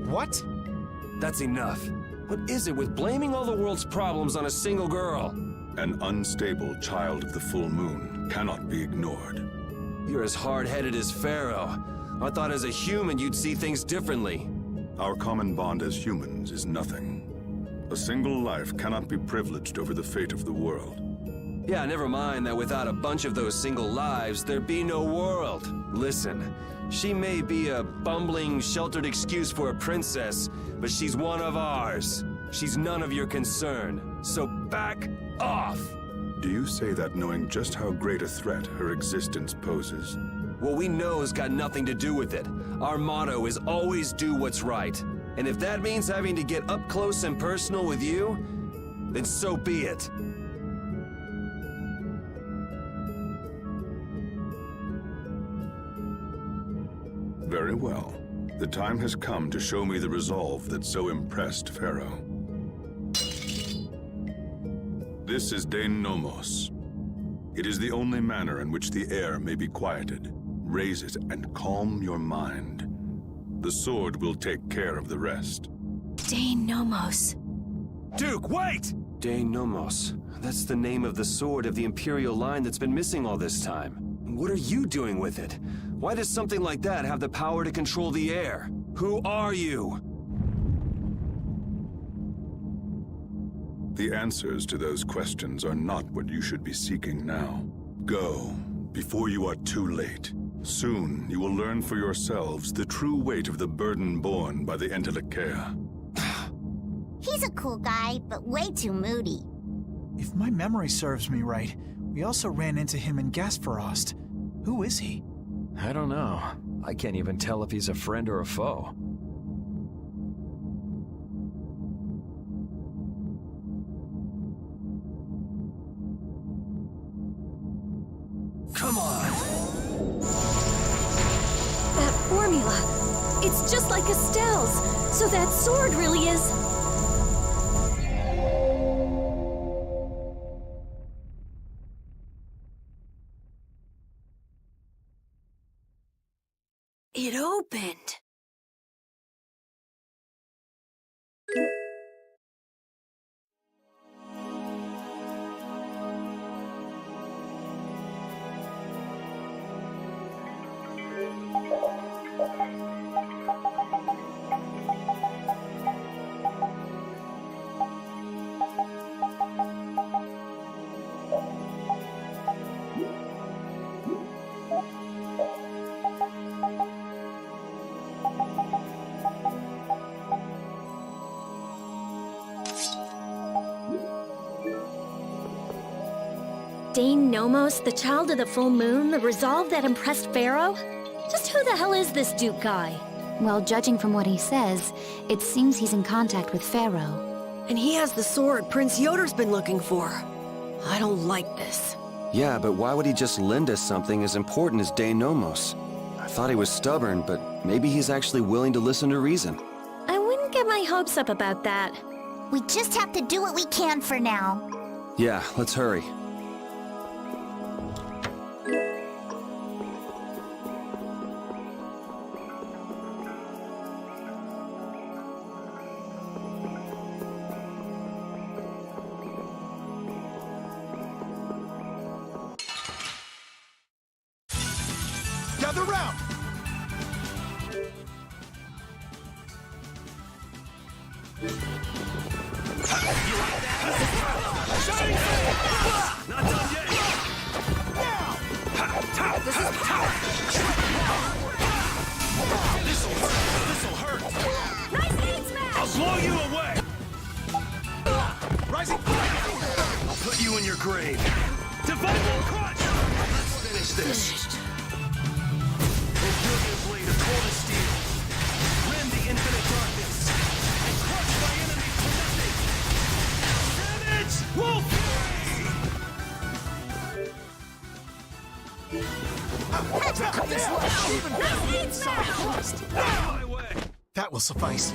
What? That's enough. What is it with blaming all the world's problems on a single girl? An unstable child of the full moon cannot be ignored. You're as hard-headed as Pharaoh. I thought as a human you'd see things differently. Our common bond as humans is nothing. A single life cannot be privileged over the fate of the world. Yeah, never mind that without a bunch of those single lives, there'd be no world. Listen, she may be a bumbling, sheltered excuse for a princess, but she's one of ours. She's none of your concern. So back off! Do you say that knowing just how great a threat her existence poses? What we know has got nothing to do with it. Our motto is always do what's right. And if that means having to get up close and personal with you, then so be it. Very well. The time has come to show me the resolve that so impressed Pharaoh. This is Dane Nomos. It is the only manner in which the air may be quieted. Raise it and calm your mind. The sword will take care of the rest. Dane Nomos. Duke, wait! Dane Nomos. That's the name of the sword of the Imperial line that's been missing all this time. What are you doing with it? Why does something like that have the power to control the air? Who are you? The answers to those questions are not what you should be seeking now. Go, before you are too late. Soon, you will learn for yourselves the true weight of the burden borne by the Entelekea. He's a cool guy, but way too moody. If my memory serves me right, we also ran into him in Gasparost. Who is he? I don't know. I can't even tell if he's a friend or a foe. Come on! That formula. It's just like Estelle's. So that sword really is... It opened. Dane Nomos, the child of the full moon, the resolve that impressed Pharaoh? Just who the hell is this Duke guy? Well, judging from what he says, it seems he's in contact with Pharaoh. And he has the sword Prince Yoder's been looking for. I don't like this. Yeah, but why would he just lend us something as important as Dane Nomos? I thought he was stubborn, but maybe he's actually willing to listen to reason. I wouldn't get my hopes up about that. We just have to do what we can for now. Yeah, let's hurry. Gather round! Not done yet! Now! This is power! This'll hurt! Nice aid smash! I'll blow you away! Rising fire! I'll put you in your grave! Divine crunch! Let's finish this! A brilliant blade of cold steel! Rend the infinite darkness! And crush my enemies to nothing! Savage Wolf! That will suffice.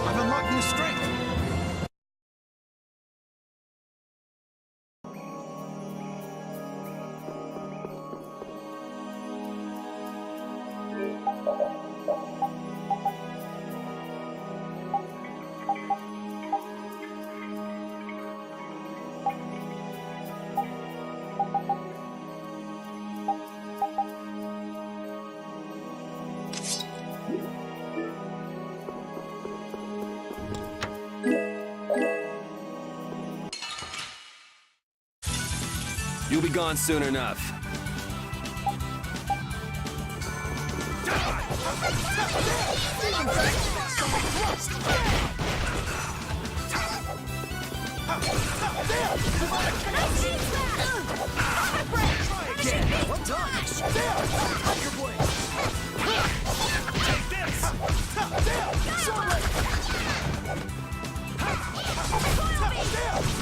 I've unlocked new strength. You'll be gone soon enough. Well done! Take your blade! Take this!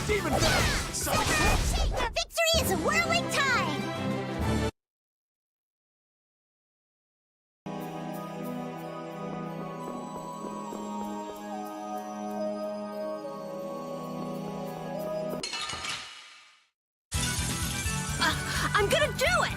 Demon Victory is a whirling tide! I'm gonna do it!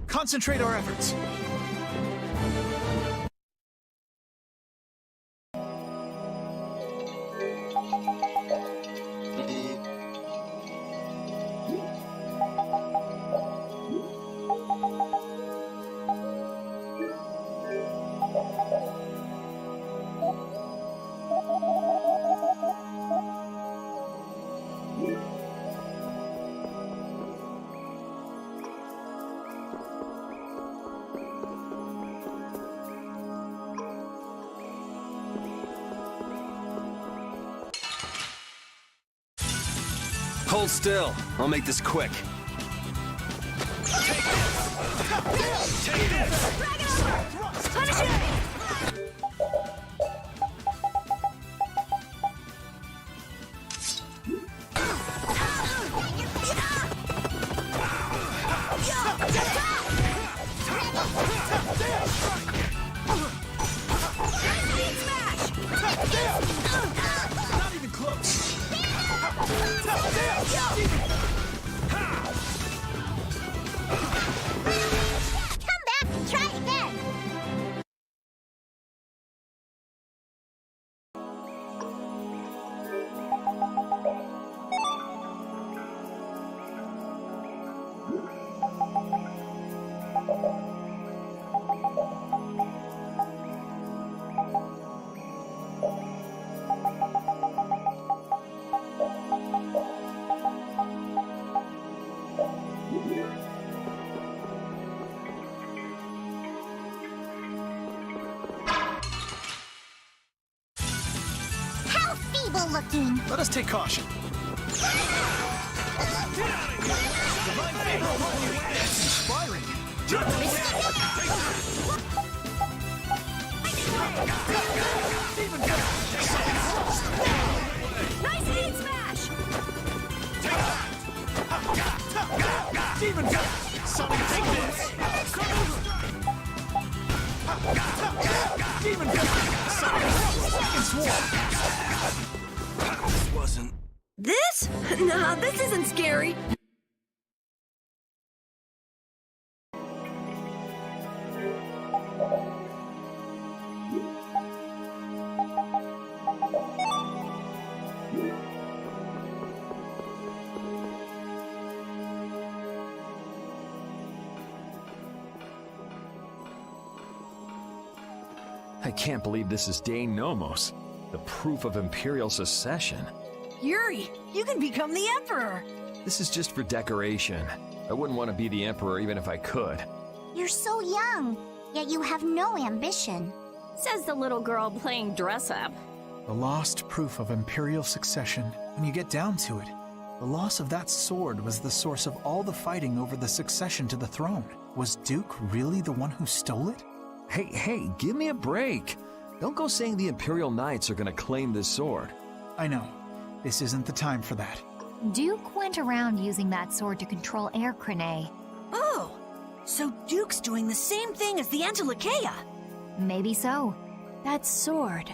Concentrate our efforts. Hold still. I'll make this quick. Take this! Punish it! Not even close! Come back and try again! How feeble looking! Let us take caution. That's inspiring. Nice aid smash! Demon Sonic, take this! Demon Sonic, second swarm! This wasn't... This? Nah, this isn't scary. I can't believe this is Day Nomos, the proof of Imperial secession. Yuri, you can become the Emperor. This is just for decoration. I wouldn't want to be the Emperor even if I could. You're so young, yet you have no ambition. Says the little girl playing dress-up. The lost proof of Imperial succession. When you get down to it, the loss of that sword was the source of all the fighting over the succession to the throne. Was Duke really the one who stole it? Hey, give me a break. Don't go saying the Imperial Knights are gonna claim this sword. I know. This isn't the time for that. Duke went around using that sword to control Air Crane. Oh, so Duke's doing the same thing as the Antilocheia. Maybe so. That sword,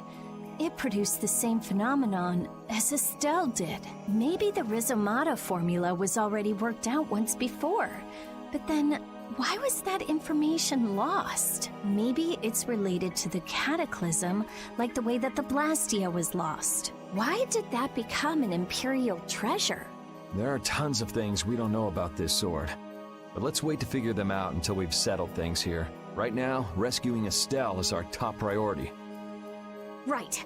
it produced the same phenomenon as Estelle did. Maybe the Rizomata formula was already worked out once before. But then, Why was that information lost? Maybe it's related to the cataclysm, like the way that the Blastia was lost. Why did that become an Imperial treasure? There are tons of things we don't know about this sword. But let's wait to figure them out until we've settled things here. Right now, rescuing Estelle is our top priority. Right.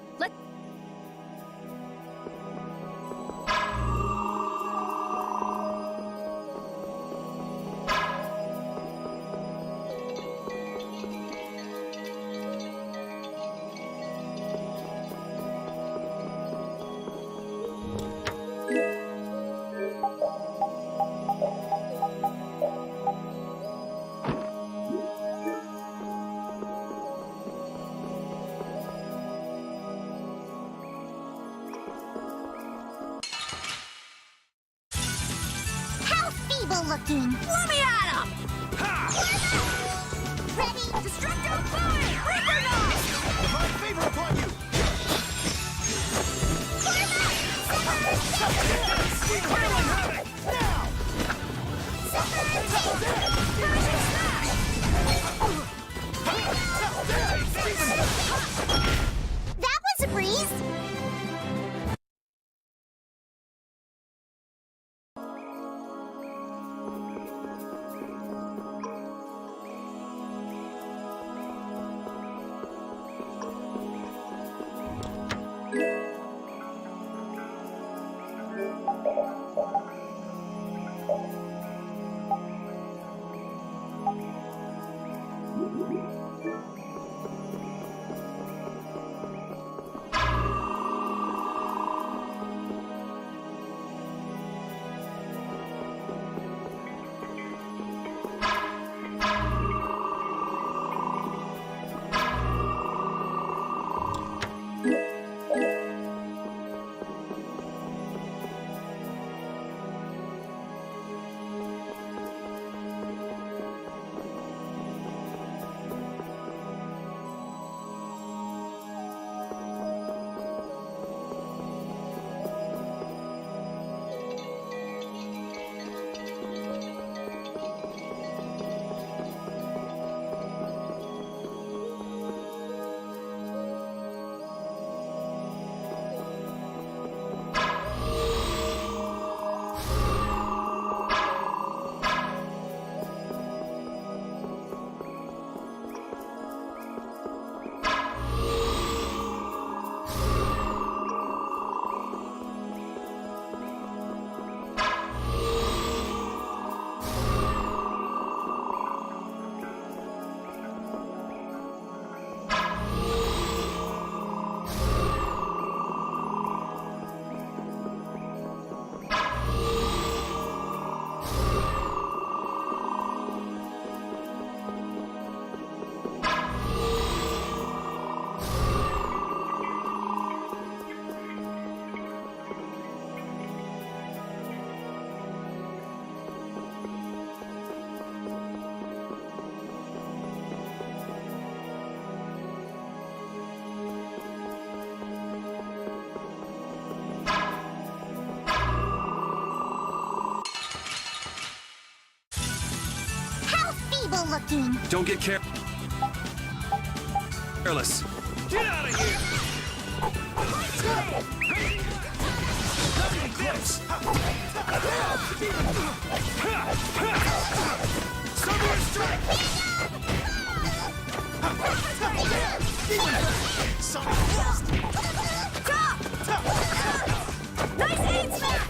How feeble looking! Let me at him! Ready? Destructo fire! Reaper knife! Divine favor upon you! We finally have it! Now! That was a breeze! Looking. Don't get careless. Get out of here! Nothing close! Summoner strike! Nice aid smash!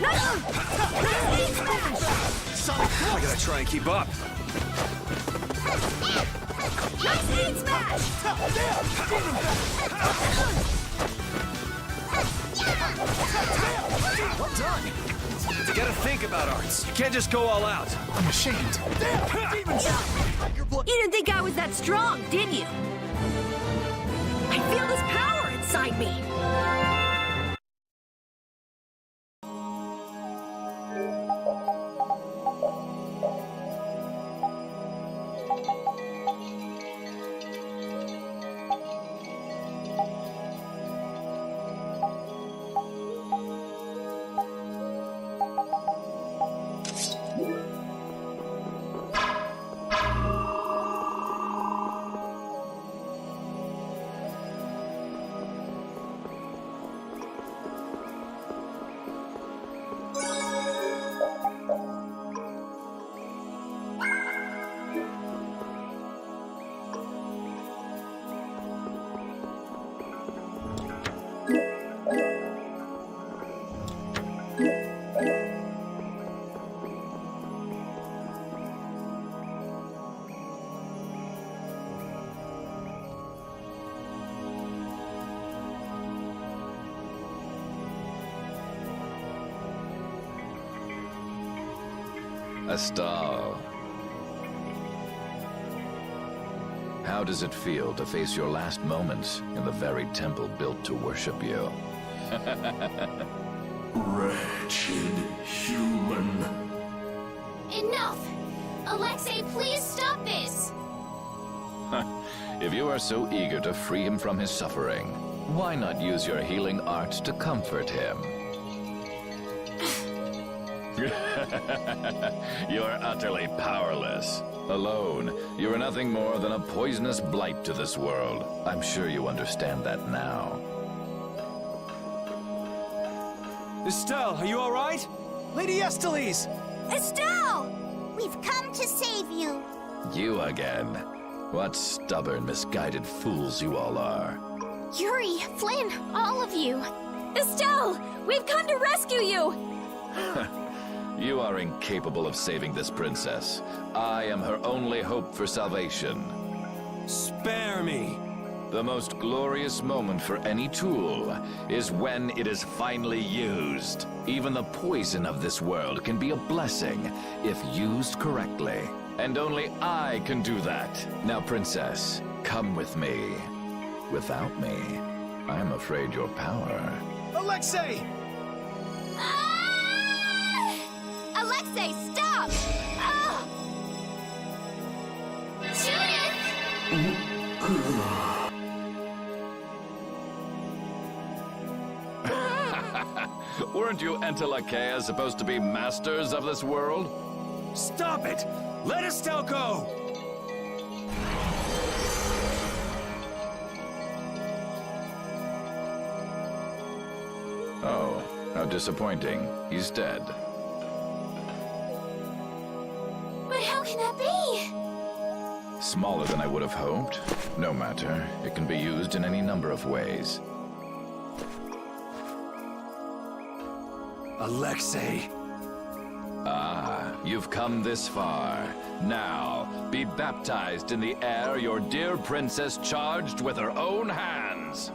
Nice aid smash! I gotta try and keep up. Nice aid smash! Well done. You gotta think about arts. You can't just go all out. I'm ashamed. You didn't think I was that strong, did you? I feel this power inside me. Astal. How does it feel to face your last moments in the very temple built to worship you? Wretched human. Enough! Alexei, please stop this! If you are so eager to free him from his suffering, why not use your healing arts to comfort him? You are utterly powerless. Alone, you are nothing more than a poisonous blight to this world. I'm sure you understand that now. Estelle, are you all right? Lady Estellise! Estelle! We've come to save you. You again. What stubborn, misguided fools you all are. Yuri, Flynn, all of you! Estelle! We've come to rescue you! You are incapable of saving this princess. I am her only hope for salvation. Spare me! The most glorious moment for any tool is when it is finally used. Even the poison of this world can be a blessing if used correctly. And only I can do that. Now, princess, come with me. Without me, I'm afraid your power... Alexei! Alexei, stop! Ah! Judith! Weren't you Entelakea supposed to be masters of this world? Stop it! Let Estelle go! Oh, how disappointing. He's dead. But how can that be? Smaller than I would have hoped. No matter. It can be used in any number of ways. Alexei! Ah, you've come this far. Now, be baptized in the air your dear princess charged with her own hands.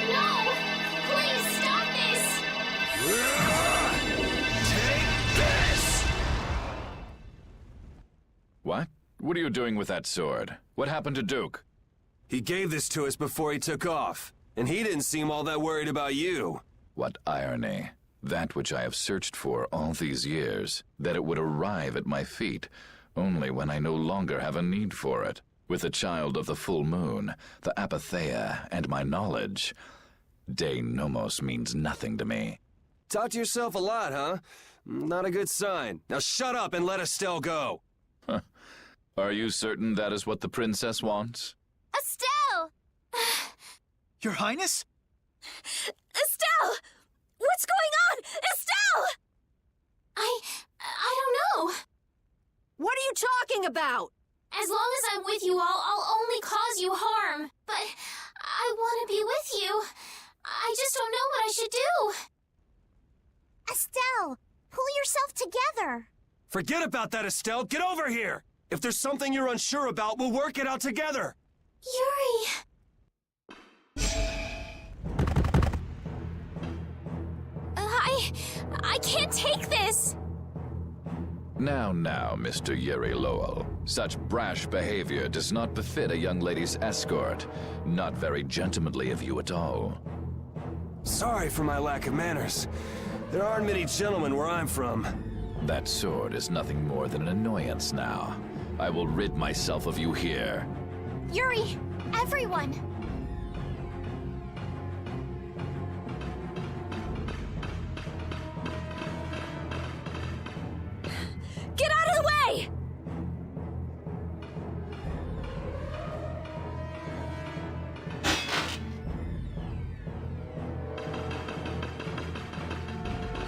No! Please stop this! Take this! What? What are you doing with that sword? What happened to Duke? He gave this to us before he took off, and he didn't seem all that worried about you. What irony. That which I have searched for all these years, that it would arrive at my feet, only when I no longer have a need for it. With the child of the full moon, the apatheia, and my knowledge, De Nomos means nothing to me. Talk to yourself a lot, huh? Not a good sign. Now shut up and let Estelle go. Huh. Are you certain that is what the princess wants? Estelle! Your Highness? Estelle! What's going on? Estelle! I don't know. What are you talking about? As long as I'm with you all, I'll only cause you harm. But I want to be with you. I just don't know what I should do. Estelle, pull yourself together. Forget about that, Estelle. Get over here! If there's something you're unsure about, we'll work it out together. Yuri! I can't take this! Now, Mr. Yuri Lowell. Such brash behavior does not befit a young lady's escort. Not very gentlemanly of you at all. Sorry for my lack of manners. There aren't many gentlemen where I'm from. That sword is nothing more than an annoyance now. I will rid myself of you here. Yuri, everyone! Get out of the way!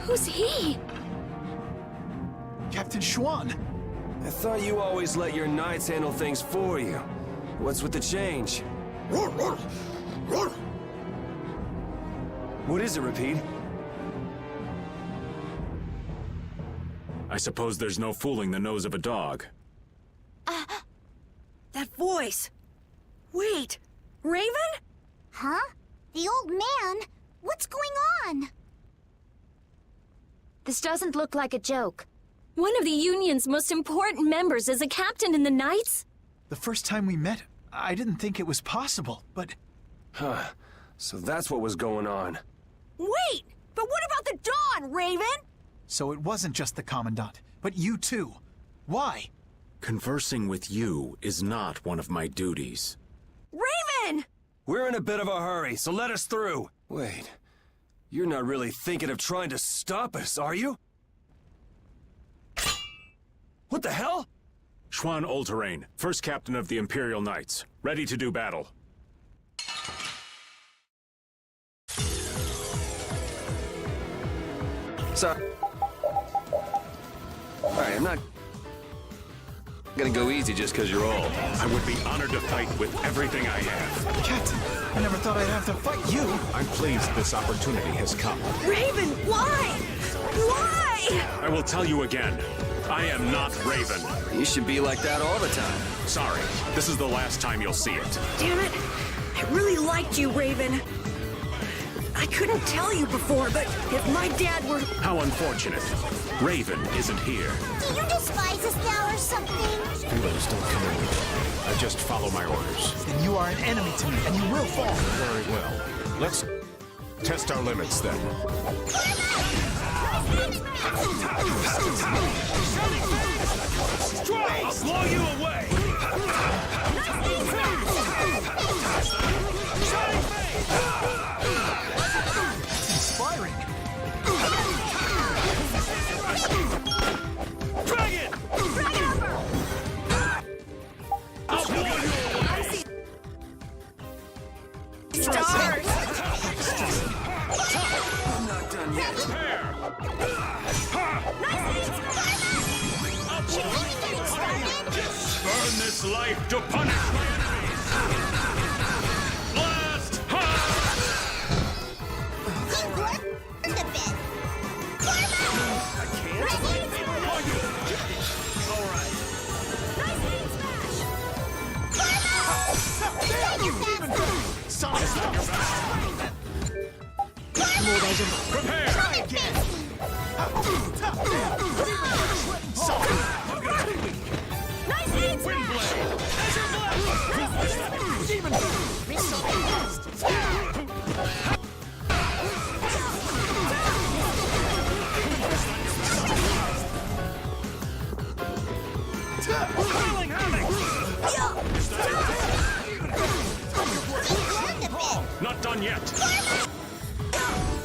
Who's he? Captain Schwan! I thought you always let your knights handle things for you. What's with the change? What is it, Rapide? I suppose there's no fooling the nose of a dog. That voice. Wait, Raven? Huh? The old man? What's going on? This doesn't look like a joke. One of the Union's most important members is a captain in the Knights? The first time we met, I didn't think it was possible, but... Huh. So that's what was going on. Wait! But what about the Dawn, Raven? So it wasn't just the Commandant, but you too. Why? Conversing with you is not one of my duties. Raven! We're in a bit of a hurry, so let us through. Wait, you're not really thinking of trying to stop us, are you? What the hell? Schwan Olterain, first captain of the Imperial Knights, ready to do battle. Sorry. Alright, I'm not gonna go easy just because you're old. I would be honored to fight with everything I have. Captain, I never thought I'd have to fight you. I'm pleased this opportunity has come. Raven, why? Why? I will tell you again. I am not Raven. You should be like that all the time. Sorry, this is the last time you'll see it. Damn it. I really liked you, Raven. I couldn't tell you before, but if my dad were... How unfortunate. Raven isn't here. Do you despise us now or something? Feelings don't command me. I just follow my orders. Then you are an enemy to me, and you will fall. Very well. Let's test our limits then. Strike! I'll blow you away! Inspiring. Dragon! I'll blow you away! Stars! I'm not done yet. Prepare! Burn this life to punish my enemies! Blast I can't. Prepare! Not done yet!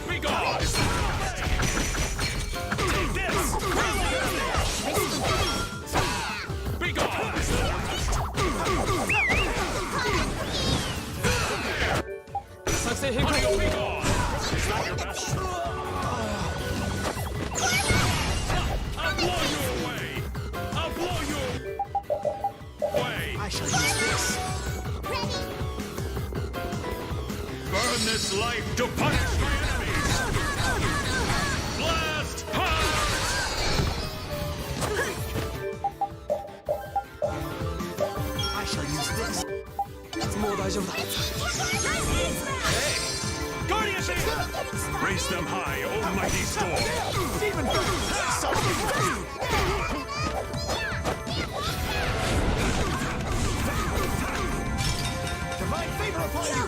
Be gone! Take this! Be gone! Honey, be gone! Is that your best? I'll blow you away! I'll blow you away! I shall use this. Burn this life to punish my enemies! Blast I shall use this. Hey! Guardians here! Raise them high, almighty storm! Demon divine favor upon you!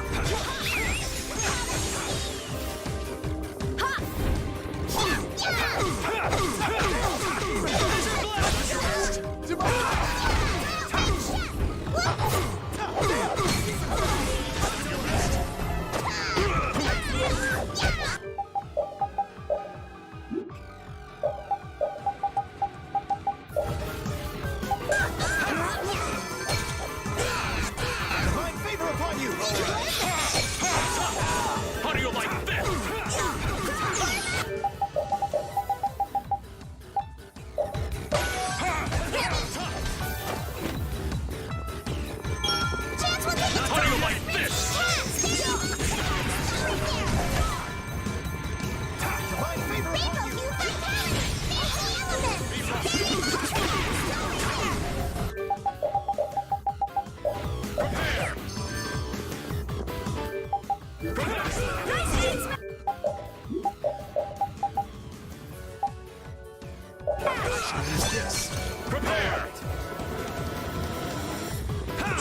punishment is this? Prepare! Ha!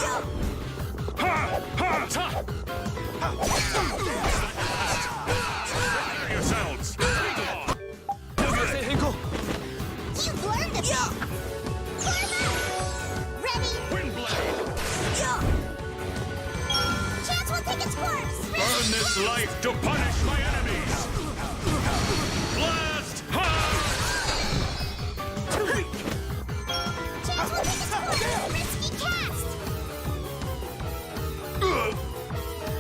Ha! Ha! Ta! Prepare yourselves! You get it, Hinkle? You've learned it! Ready? Windblade! Chance will take its course! Burn this life to punish my enemies! Blast hard! Too weak! Chance will take its course! Risky cast!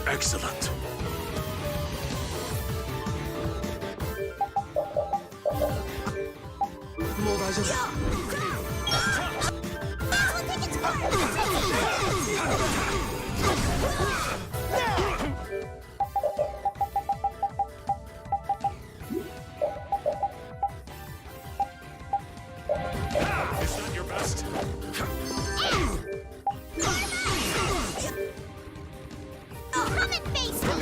Excellent. Is that your best? Come and face me!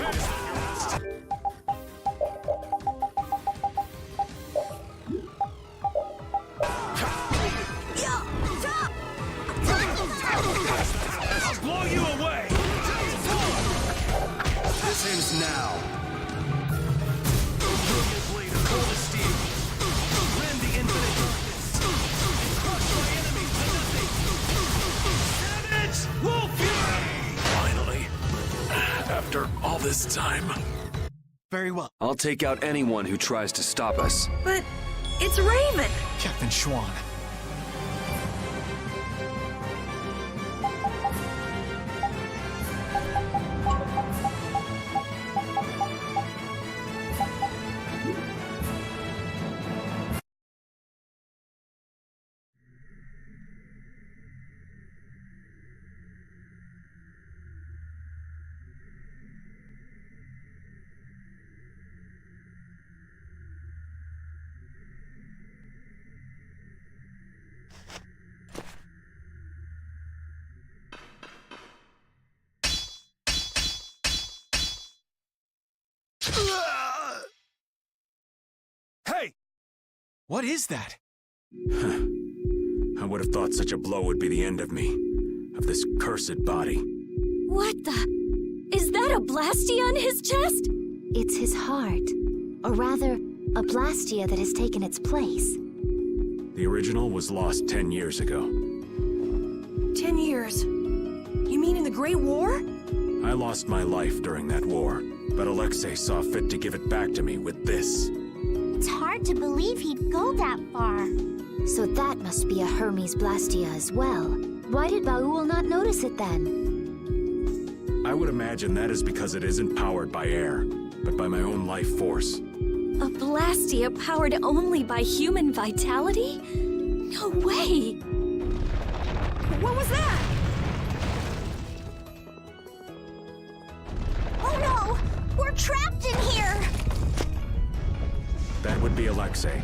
I'll blow you away! This ends now. Brilliant blade of cold steel. Rend the infinite darkness. And crush my enemies to nothing. Savage Wolf Fury! Finally. After all this time. Very well. I'll take out anyone who tries to stop us. But it's Raven. Captain Schwann. Hey! What is that? I would have thought such a blow would be the end of me, of this cursed body. What the? Is that a Blastia on his chest? It's his heart. Or rather, a Blastia that has taken its place. The original was lost 10 years ago. 10 years. You mean in the Great War? I lost my life during that war, but Alexei saw fit to give it back to me with this. It's hard to believe he'd go that far. So that must be a Hermes Blastia as well. Why did Baul not notice it then? I would imagine that is because it isn't powered by air, but by my own life force. A Blastia powered only by human vitality? No way! What was that? Oh no! We're trapped in here! That would be Alexei.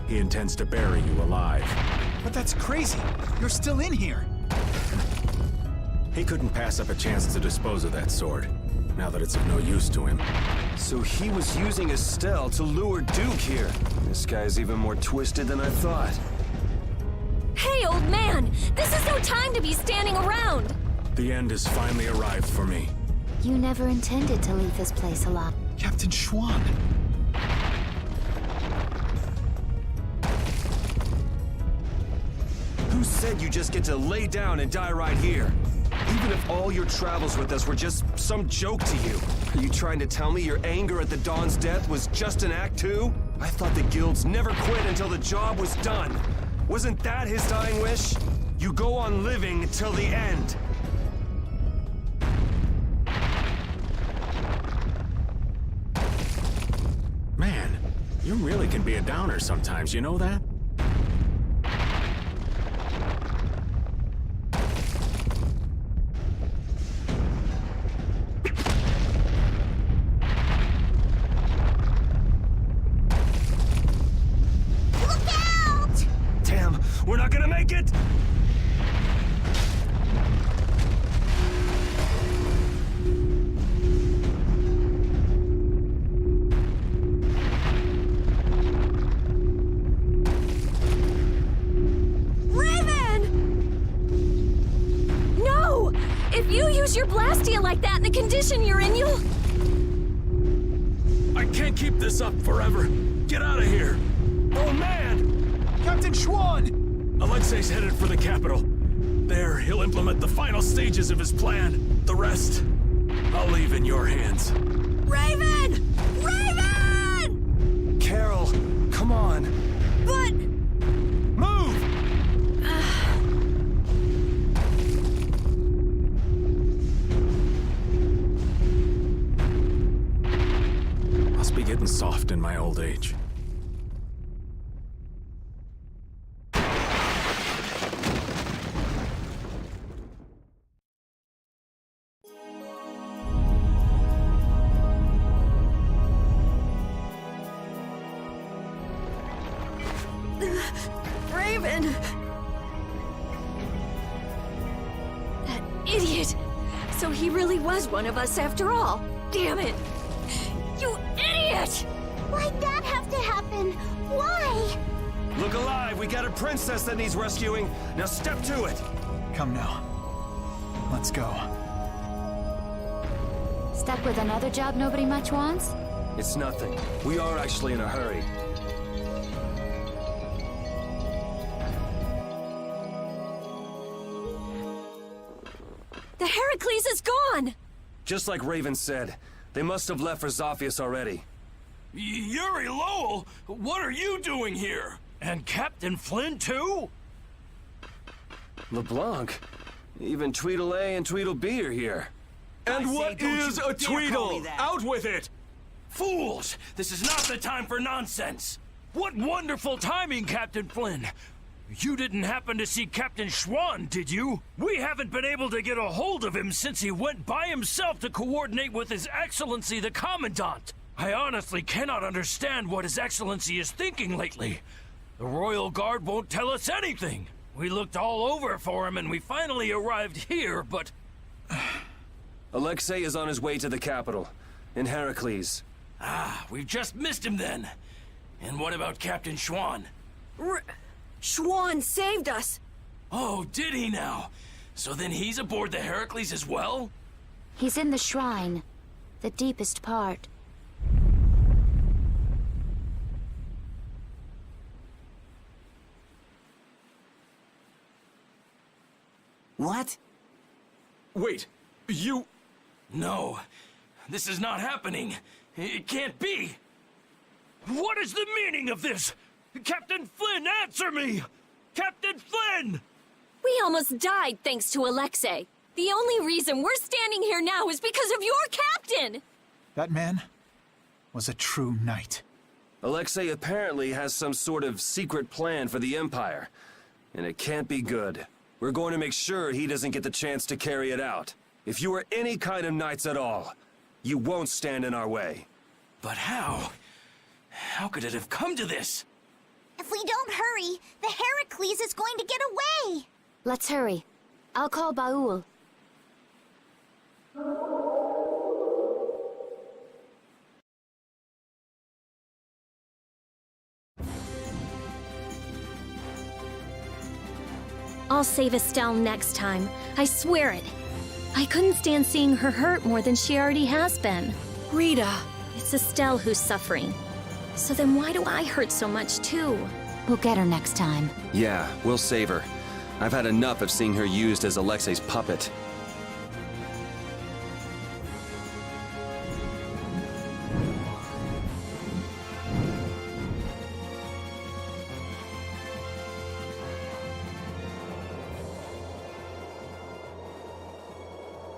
He intends to bury you alive. But that's crazy. You're still in here. He couldn't pass up a chance to dispose of that sword, now that it's of no use to him. So he was using Estelle to lure Duke here. This guy's even more twisted than I thought. Hey, old man! This is no time to be standing around! The end has finally arrived for me. You never intended to leave this place alive. Captain Schwann. Who said you just get to lay down and die right here? Even if all your travels with us were just some joke to you, are you trying to tell me your anger at the Dawn's death was just an act too? I thought the guilds never quit until the job was done. Wasn't that his dying wish? You go on living till the end. Man, you really can be a downer sometimes, you know that? We're not gonna make it! use your Blastia like that in the condition you're in, you'll... I can't keep this up forever. Get out of here. Oh, man! Captain Schwann! Alexei's headed for the capital. There, he'll implement the final stages of his plan. The rest, I'll leave in your hands. Raven! Raven! Carol, come on. But... Move! Must be getting soft in my old age. Raven! That idiot! So he really was one of us after all. Damn it! You idiot! Why'd that have to happen? Why? Look alive, we got a princess that needs rescuing. Now step to it. Come now. Let's go. Stuck with another job nobody much wants? It's nothing. We are actually in a hurry. The Heracles is gone! Just like Raven said, they must have left for Zophius already. Yuri Lowell, what are you doing here? And Captain Flynn, too? LeBlanc, even Tweedle-A and Tweedle-B are here. And what is a Tweedle? Out with it! Fools! This is not the time for nonsense! What wonderful timing, Captain Flynn! You didn't happen to see Captain Schwann, did you? We haven't been able to get a hold of him since he went by himself to coordinate with His Excellency the Commandant. I honestly cannot understand what His Excellency is thinking lately. The Royal Guard won't tell us anything. We looked all over for him and we finally arrived here, but... Alexei is on his way to the capital, in Heracles. Ah, we've just missed him then. And what about Captain Schwann? Schwann saved us! Oh, did he now? So then he's aboard the Heracles as well? He's in the shrine, the deepest part. What? Wait, you... No, this is not happening. It can't be. What is the meaning of this? Captain Flynn, answer me! Captain Flynn! We almost died thanks to Alexei. The only reason we're standing here now is because of your captain! That man was a true knight. Alexei apparently has some sort of secret plan for the Empire, and it can't be good. We're going to make sure he doesn't get the chance to carry it out. If you are any kind of knights at all, you won't stand in our way. But how? How could it have come to this? If we don't hurry, the Heracles is going to get away! Let's hurry. I'll call Baul. I'll save Estelle next time. I swear it. I couldn't stand seeing her hurt more than she already has been. Rita! It's Estelle who's suffering. So then why do I hurt so much, too? We'll get her next time. Yeah, we'll save her. I've had enough of seeing her used as Alexei's puppet.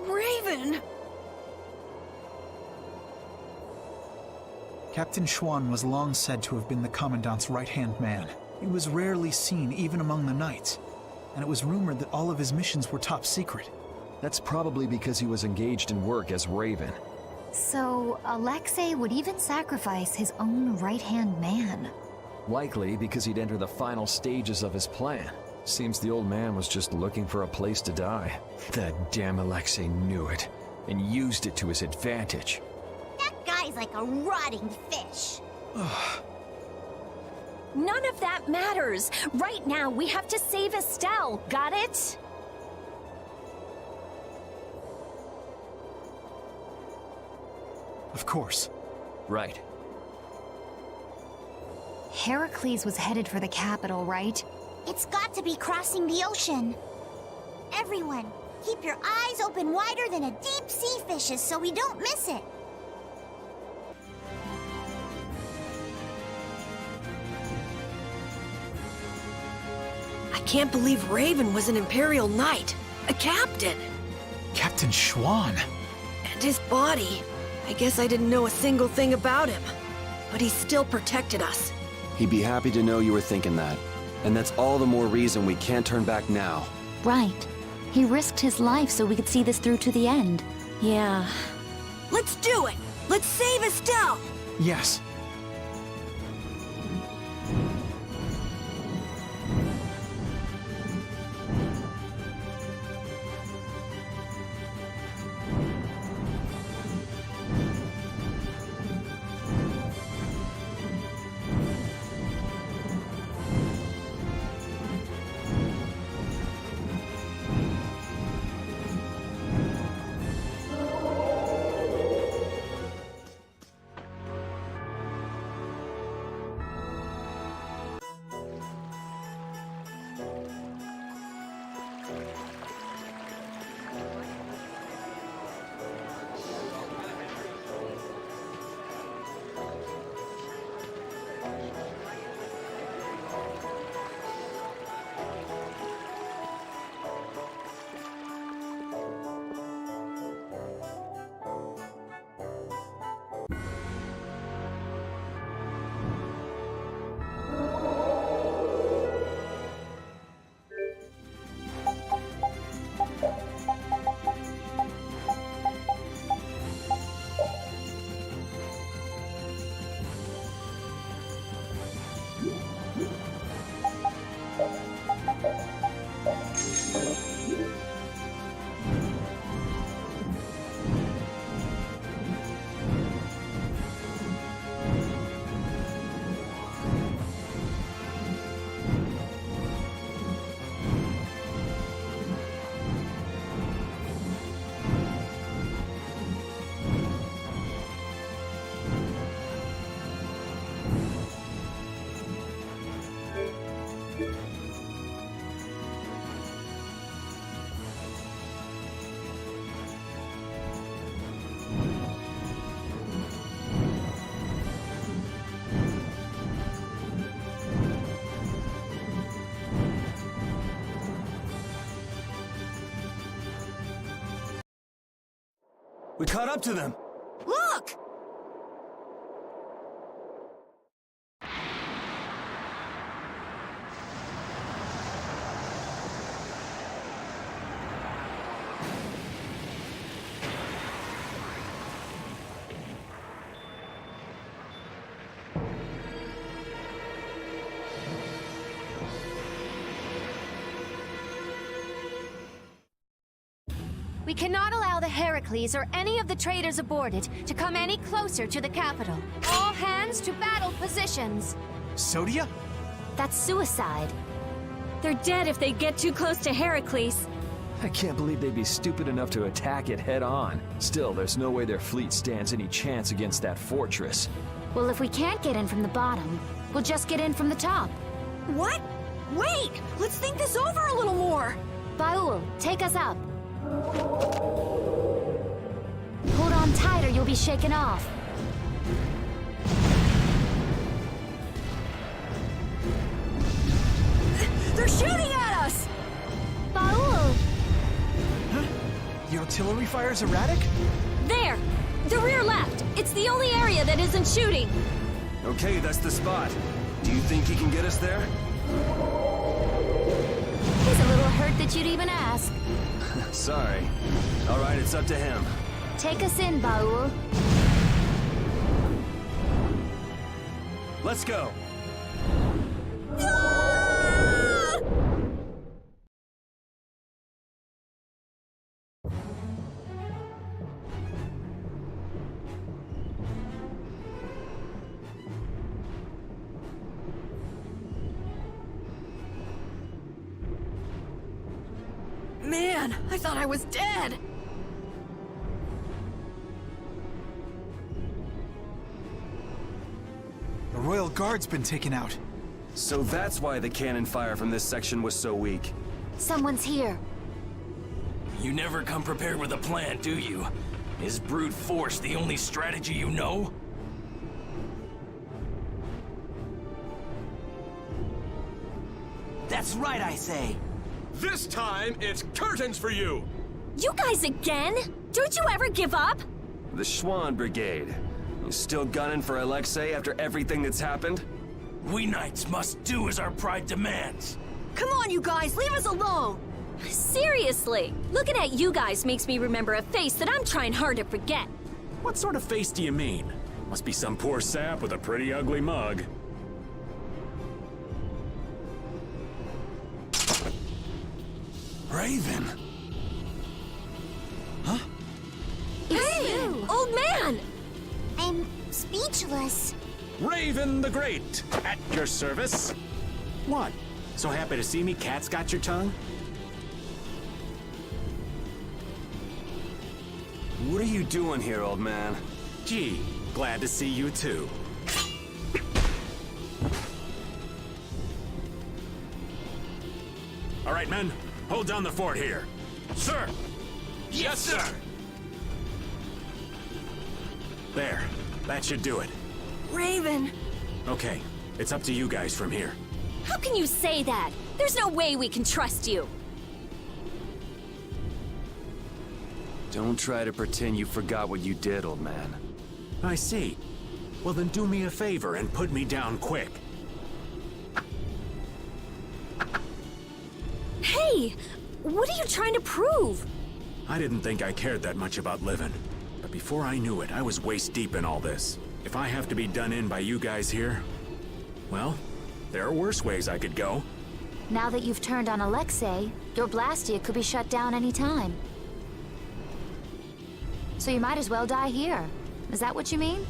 Raven! Captain Schwann was long said to have been the Commandant's right-hand man. He was rarely seen even among the knights, and it was rumored that all of his missions were top secret. That's probably because he was engaged in work as Raven. So, Alexei would even sacrifice his own right-hand man. Likely because he'd enter the final stages of his plan. Seems the old man was just looking for a place to die. That damn Alexei knew it, and used it to his advantage. That guy's like a rotting fish. None of that matters. Right now, we have to save Estelle. Got it? Of course. Right. Heracles was headed for the capital, right? It's got to be crossing the ocean. Everyone, keep your eyes open wider than a deep sea fish's so we don't miss it. I can't believe Raven was an Imperial Knight. A captain. Captain Schwan. And his body. I guess I didn't know a single thing about him. But he still protected us. He'd be happy to know you were thinking that. And that's all the more reason we can't turn back now. Right. He risked his life so we could see this through to the end. Yeah. Let's do it! Let's save Estelle! Yes. We caught up to them. Look! We cannot allow the Heracles or any of the traders aboard it to come any closer to the capital. All hands to battle positions. Sodia? That's suicide. They're dead if they get too close to Heracles. I can't believe they'd be stupid enough to attack it head on. Still, there's no way their fleet stands any chance against that fortress. Well, if we can't get in from the bottom, we'll just get in from the top. What? Wait! Let's think this over a little more! Baul, take us up. Hold on tight or you'll be shaken off. They're shooting at us! Baul! Huh? The artillery fire's erratic? There! The rear left! It's the only area that isn't shooting! Okay, that's the spot. Do you think he can get us there? He's a little hurt that you'd even ask. Sorry. All right, it's up to him. Take us in, Baul. Let's go. Man, I thought I was dead! Royal Guard's been taken out. So that's why the cannon fire from this section was so weak. Someone's here. You never come prepared with a plan, do you? Is brute force the only strategy you know? That's right, I say. This time, it's curtains for you! You guys again? Don't you ever give up? The Schwann Brigade. You still gunning for Alexei after everything that's happened? We knights must do as our pride demands. Come on, you guys, leave us alone! Seriously, looking at you guys makes me remember a face that I'm trying hard to forget. What sort of face do you mean? Must be some poor sap with a pretty ugly mug. Raven! Huh? Hey, old man! I'm speechless. Raven the Great, at your service. What? So happy to see me, cat's got your tongue? What are you doing here, old man? Gee, glad to see you too. All right, men, hold down the fort here. Sir! Yes, sir! There, that should do it. Raven! Okay, it's up to you guys from here. How can you say that? There's no way we can trust you. Don't try to pretend you forgot what you did, old man. I see. Well, then do me a favor and put me down quick. Hey! What are you trying to prove? I didn't think I cared that much about living. But before I knew it, I was waist deep in all this. If I have to be done in by you guys here, well, there are worse ways I could go. Now that you've turned on Alexei, your Blastia could be shut down any time. So you might as well die here. Is that what you mean?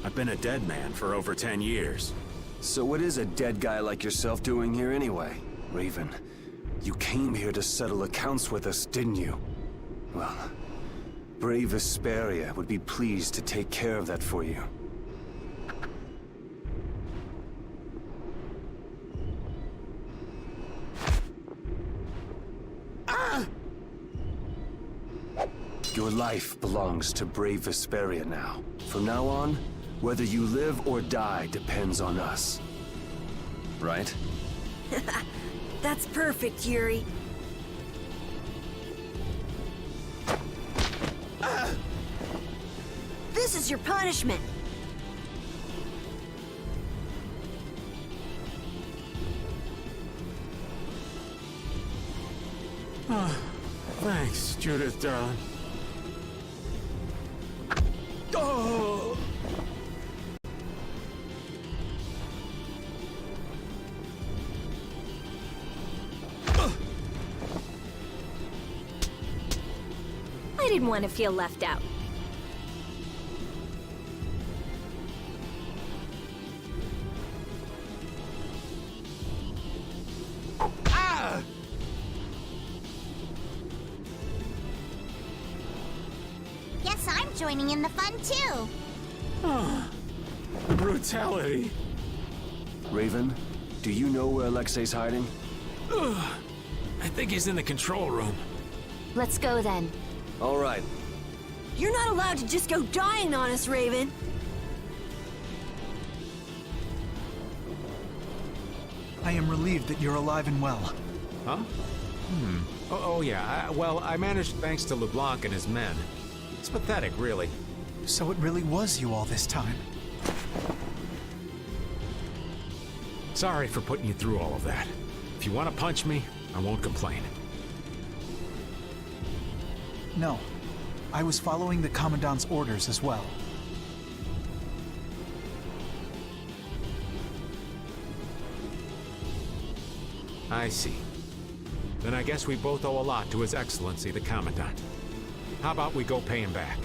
I've been a dead man for over 10 years. So what is a dead guy like yourself doing here anyway? Raven, you came here to settle accounts with us, didn't you? Well, brave Vesperia would be pleased to take care of that for you. Your life belongs to brave Vesperia now. From now on, whether you live or die depends on us. Right? That's perfect, Yuri. This is your punishment. Oh, thanks, Judith, darling. Oh! I didn't want to feel left out. Ah! Guess I'm joining in the fun too. Oh, brutality. Raven, do you know where Alexei's hiding? I think he's in the control room. Let's go then. All right. You're not allowed to just go dying on us, Raven. I am relieved that you're alive and well. Huh? Oh yeah. Well, I managed thanks to LeBlanc and his men. It's pathetic, really. So it really was you all this time. Sorry for putting you through all of that. If you want to punch me, I won't complain. No. I was following the Commandant's orders as well. I see. Then I guess we both owe a lot to His Excellency, the Commandant. How about we go pay him back?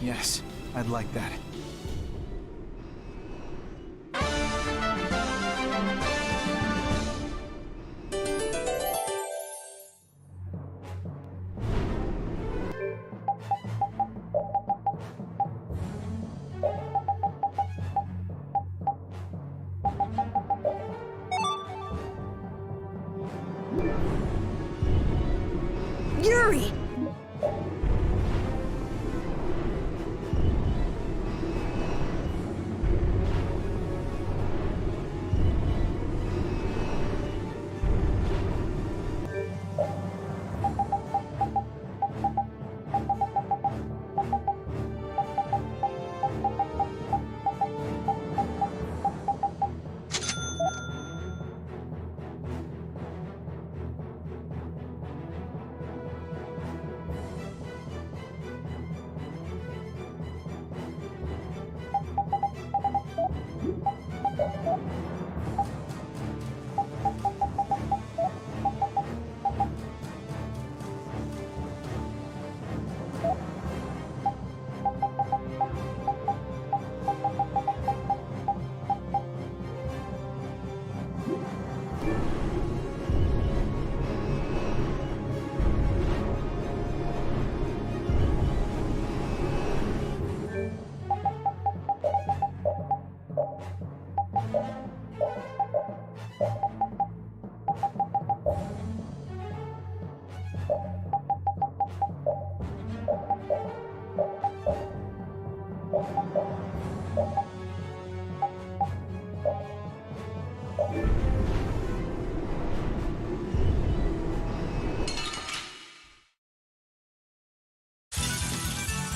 Yes, I'd like that. Yuri!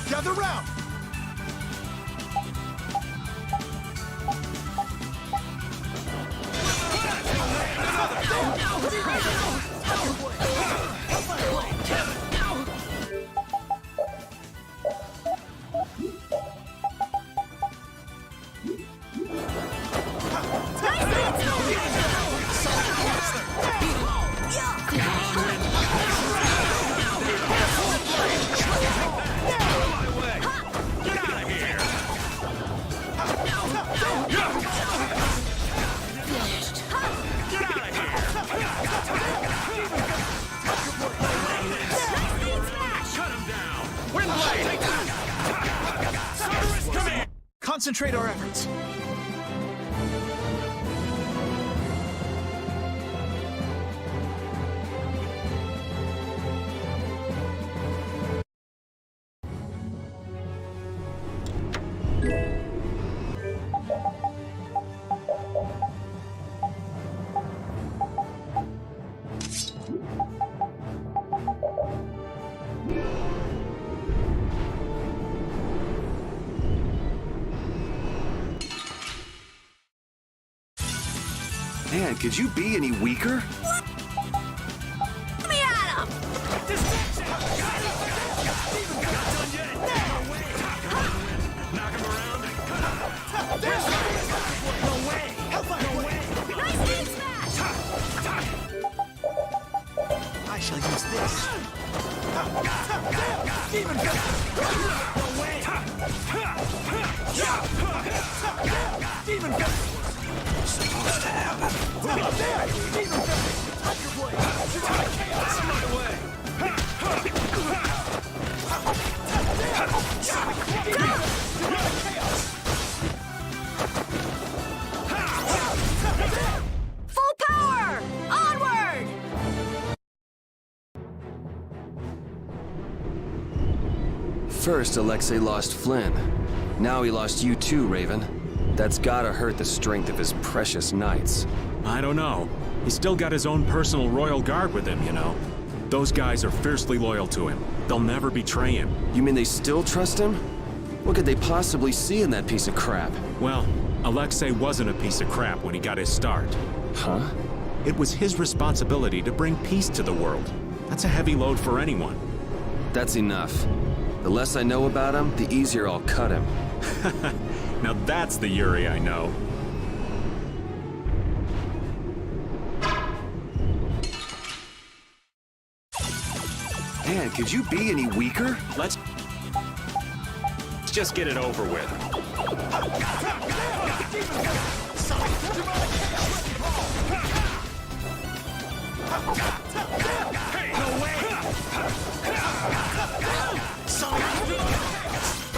Gather round! Concentrate our efforts. Man, could you be any weaker? Let me at him! I shall use this. Demon Demon supposed to happen. Demon Thunder Blade! Chaos! My way! Full power! Onward! First, Alexei lost Flynn. Now he lost you too, Raven. That's gotta hurt the strength of his precious knights. I don't know. He's still got his own personal royal guard with him, you know. Those guys are fiercely loyal to him. They'll never betray him. You mean they still trust him? What could they possibly see in that piece of crap? Well, Alexei wasn't a piece of crap when he got his start. Huh? It was his responsibility to bring peace to the world. That's a heavy load for anyone. That's enough. The less I know about him, the easier I'll cut him. Now that's the Yuri I know. Man, could you be any weaker? Let's just get it over with. Hey, no way!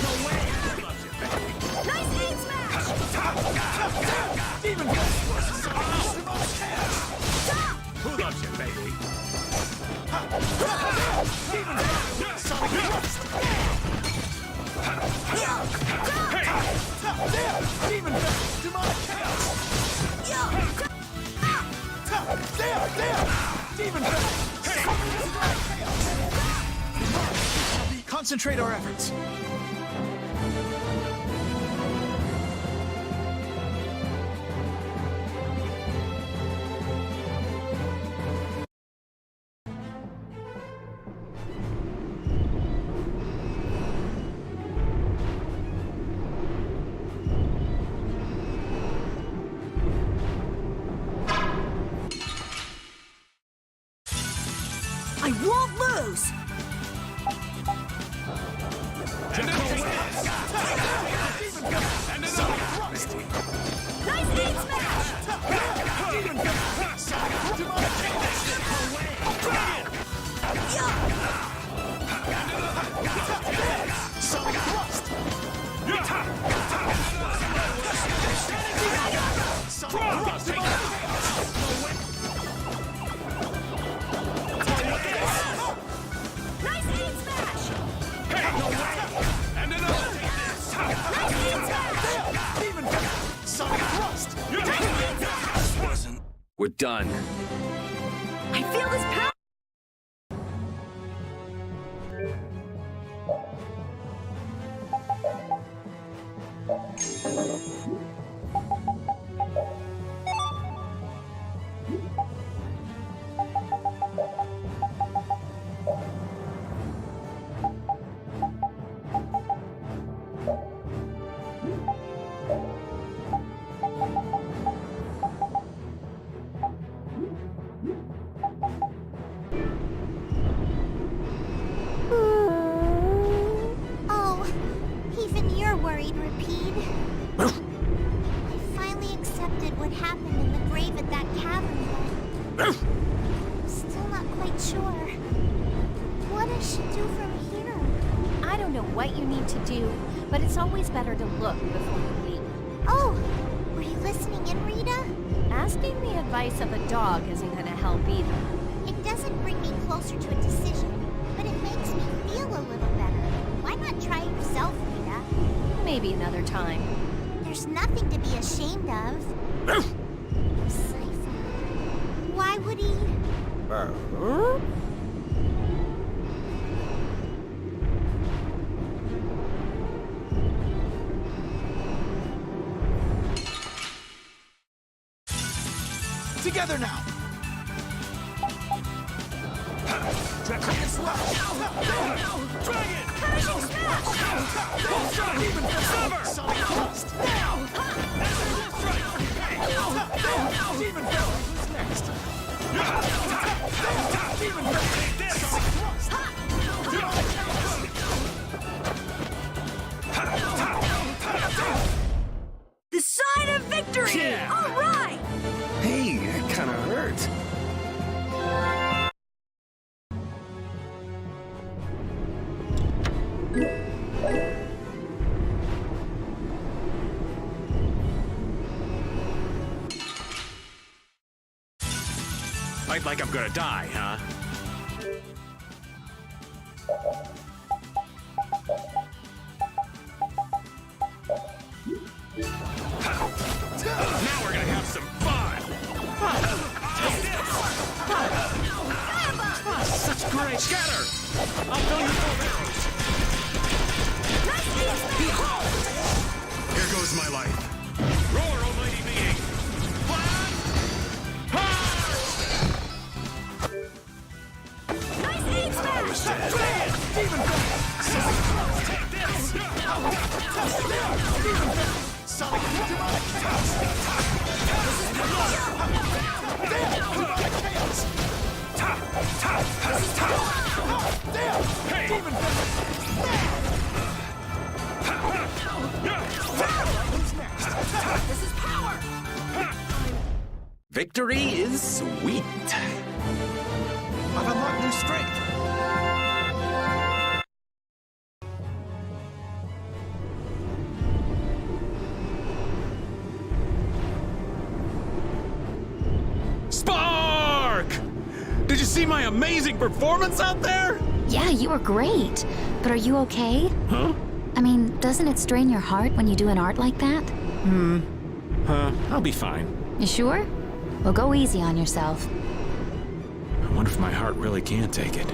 No way! Nice aim smash! Demon Who loves you, baby? Concentrate our efforts. I won't lose! Nice aid We're done. I feel this power! Oh, even you're worried, Rapide. I finally accepted what happened in the grave at that cavern, but still not quite sure what I should do from here. I don't know what you need to do, but it's always better to look before you leap. Oh, were you listening in, Rita? Asking the advice of a dog isn't gonna help either. It doesn't bring me closer to a decision, but it makes me feel a little better. Why not try it yourself, Rita? Maybe another time. There's nothing to be ashamed of. Cypher. Why would he... Together now! The sign of victory! Yeah. All right! Hey, that kinda hurt. Fight like I'm gonna die, huh? Now we're gonna have some fun! Such great scatter! I'll fill you full of arrows! Here goes my life. Roar, almighty being! Flat! Nice aid smash! Take this! This is power! Victory is sweet. I've unlocked new strength. Spark! Did Did you see my amazing performance out there? Yeah, you were great. But are you okay? Huh? I mean, doesn't it strain your heart when you do an art like that? I'll be fine. You sure? Well, go easy on yourself. I wonder if my heart really can take it.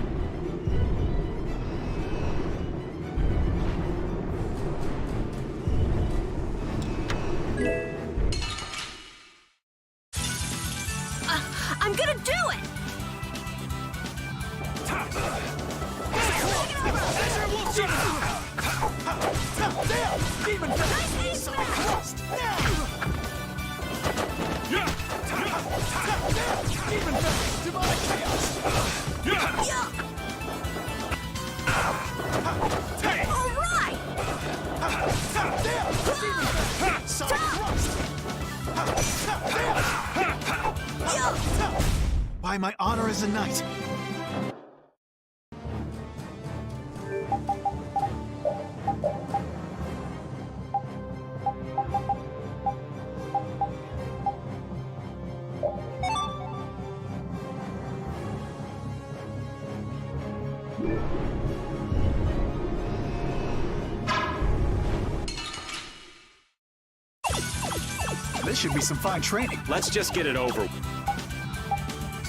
I'm gonna do it! By my honor as a knight. This should be some fine training. Let's just get it over with.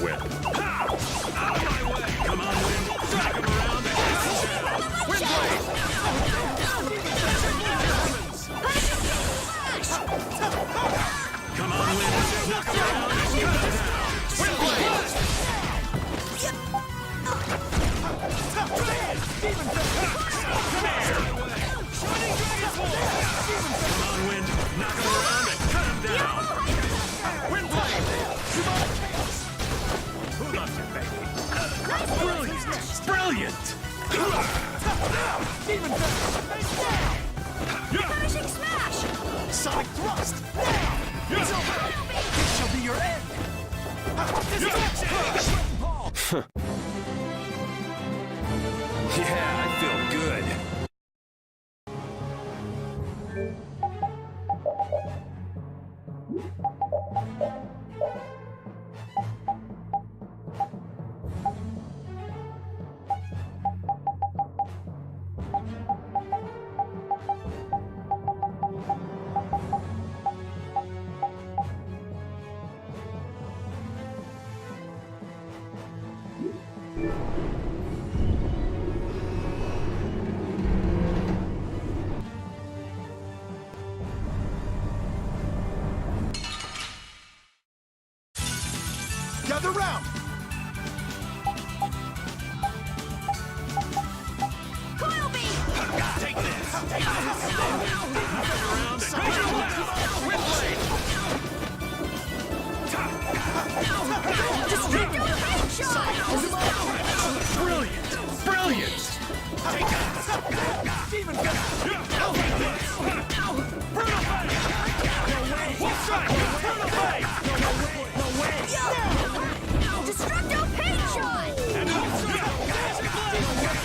Out of my way! Come on, Wind. Drag him around and Wind Blade! Come on, Wind. Knock him around and cut him down. Wind Blade! Come on, Wind. Knock him around and cut him down. Wind Blade! Who loves your baby? Brilliant! Brilliant! Even better! Finishing smash! Sonic thrust! Now! It's over! It shall be your end! Yeah, I feel good. Gather round! Coil beam! Take this! Around and Wind Blade! Destructive paint shot! Brilliant! Brilliant! Take that! Demon Brutal Blade! One strike! Brutal Blade! Destructive paint shot!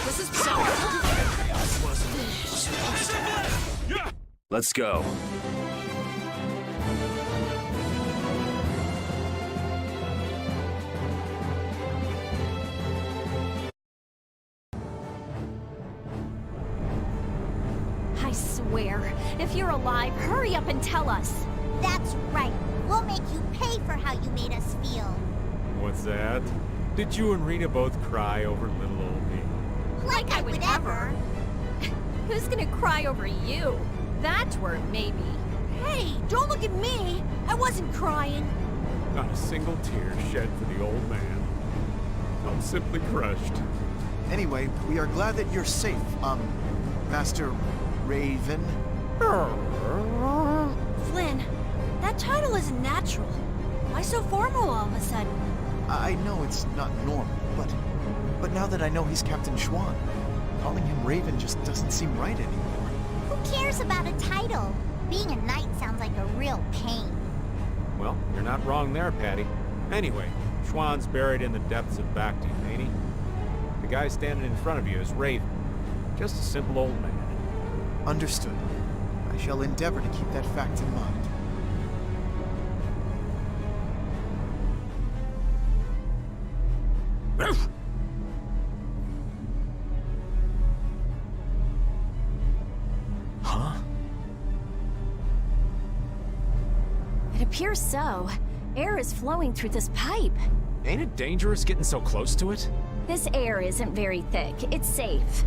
This is power! Let's go. I swear, if you're alive, hurry up and tell us. That's right. We'll make you pay for how you made us feel. What's that? Did you and Rita both cry over little old me? Like I would ever. Who's gonna cry over you? That word, maybe. Hey, don't look at me! I wasn't crying. Not a single tear shed for the old man. I'm simply crushed. Anyway, we are glad that you're safe, Master Raven. Flynn, that title isn't natural. Why so formal all of a sudden? I know it's not normal, but now that I know he's Captain Schwan, calling him Raven just doesn't seem right anymore. Who cares about a title? Being a knight sounds like a real pain. Well, you're not wrong there, Patty. Anyway, Schwan's buried in the depths of Bactian, ain't he? The guy standing in front of you is Raven. Just a simple old man. Understood. I shall endeavor to keep that fact in mind. Huh? It appears so. Air is flowing through this pipe. Ain't it dangerous getting so close to it? This air isn't very thick. It's safe.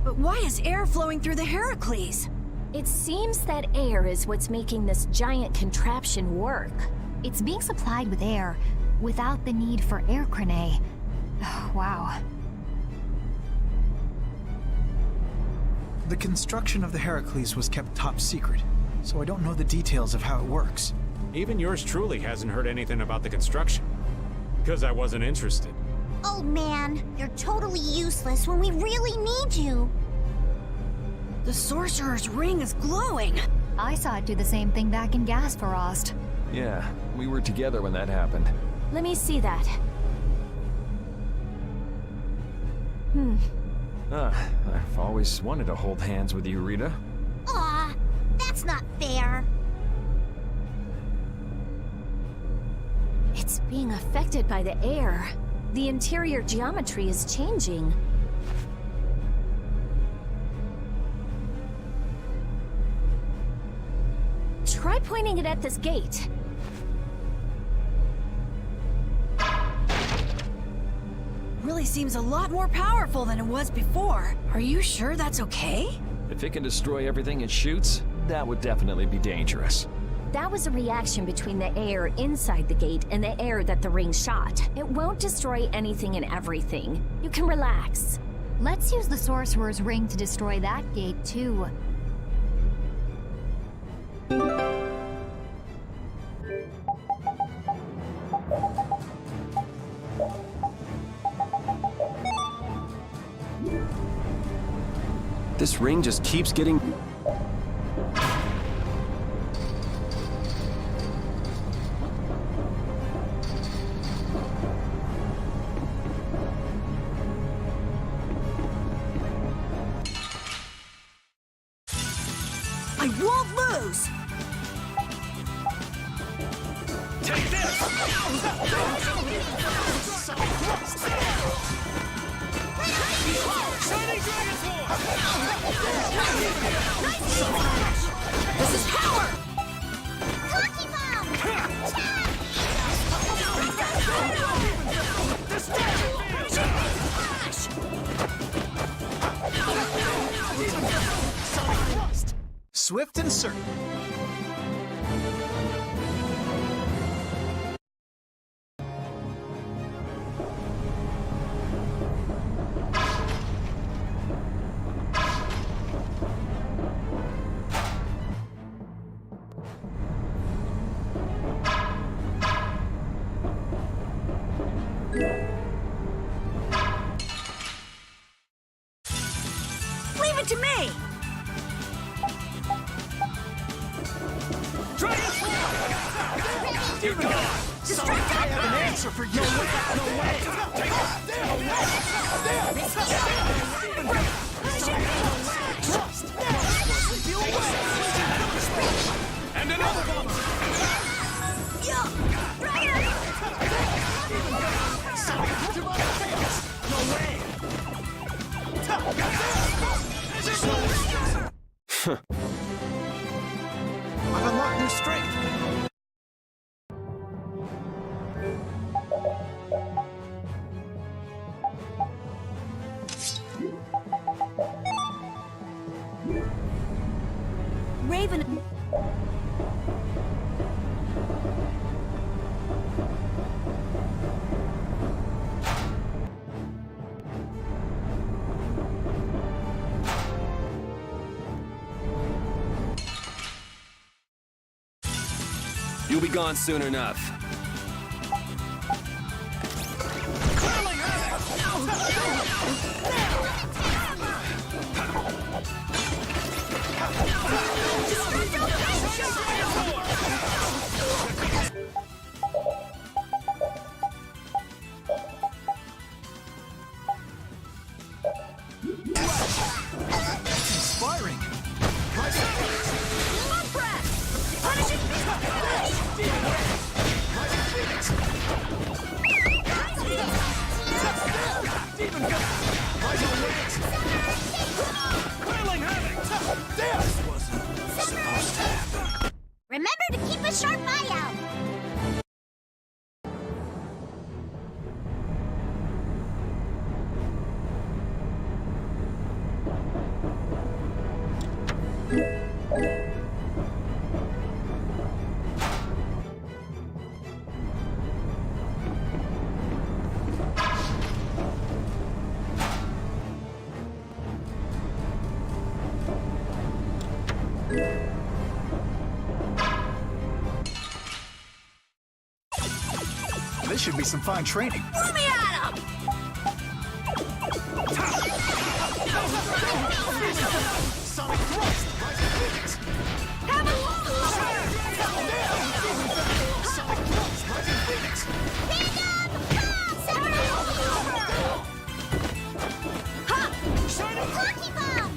But why is air flowing through the Heracles? It seems that air is what's making this giant contraption work. It's being supplied with air, without the need for air crane. Wow. The construction of the Heracles was kept top secret, so I don't know the details of how it works. Even yours truly hasn't heard anything about the construction. Because I wasn't interested. Oh man, you're totally useless when we really need you. The Sorcerer's Ring is glowing. I saw it do the same thing back in Gasparost. Yeah, we were together when that happened. Let me see that. I've always wanted to hold hands with you, Rita. Aw, that's not fair. It's being affected by the air. The interior geometry is changing. Try pointing it at this gate. Really seems a lot more powerful than it was before. Are you sure that's okay? If it can destroy everything it shoots, that would definitely be dangerous. That was a reaction between the air inside the gate and the air that the ring shot. It won't destroy anything and everything. You can relax. Let's use the Sorcerer's Ring to destroy that gate, too. This ring just keeps getting... I won't lose! Take this! Shining Dragon's Horn! This is power! Lucky Bomb! Swift and certain. Leave it to me! You're gone! Distract I have an answer for you. And another bomb! I've unlocked new strength. Raven... You'll be gone soon enough. Inspiring. Punishing... even gonna... Rise on wings! Whirling havoc! Damn! This wasn't supposed to happen. Remember to keep a sharp eye out. This should be some fine training. Let me at him! Sonic thrust! Rising phoenix! Have a look! Sonic thrust! Rising phoenix! Lucky bomb!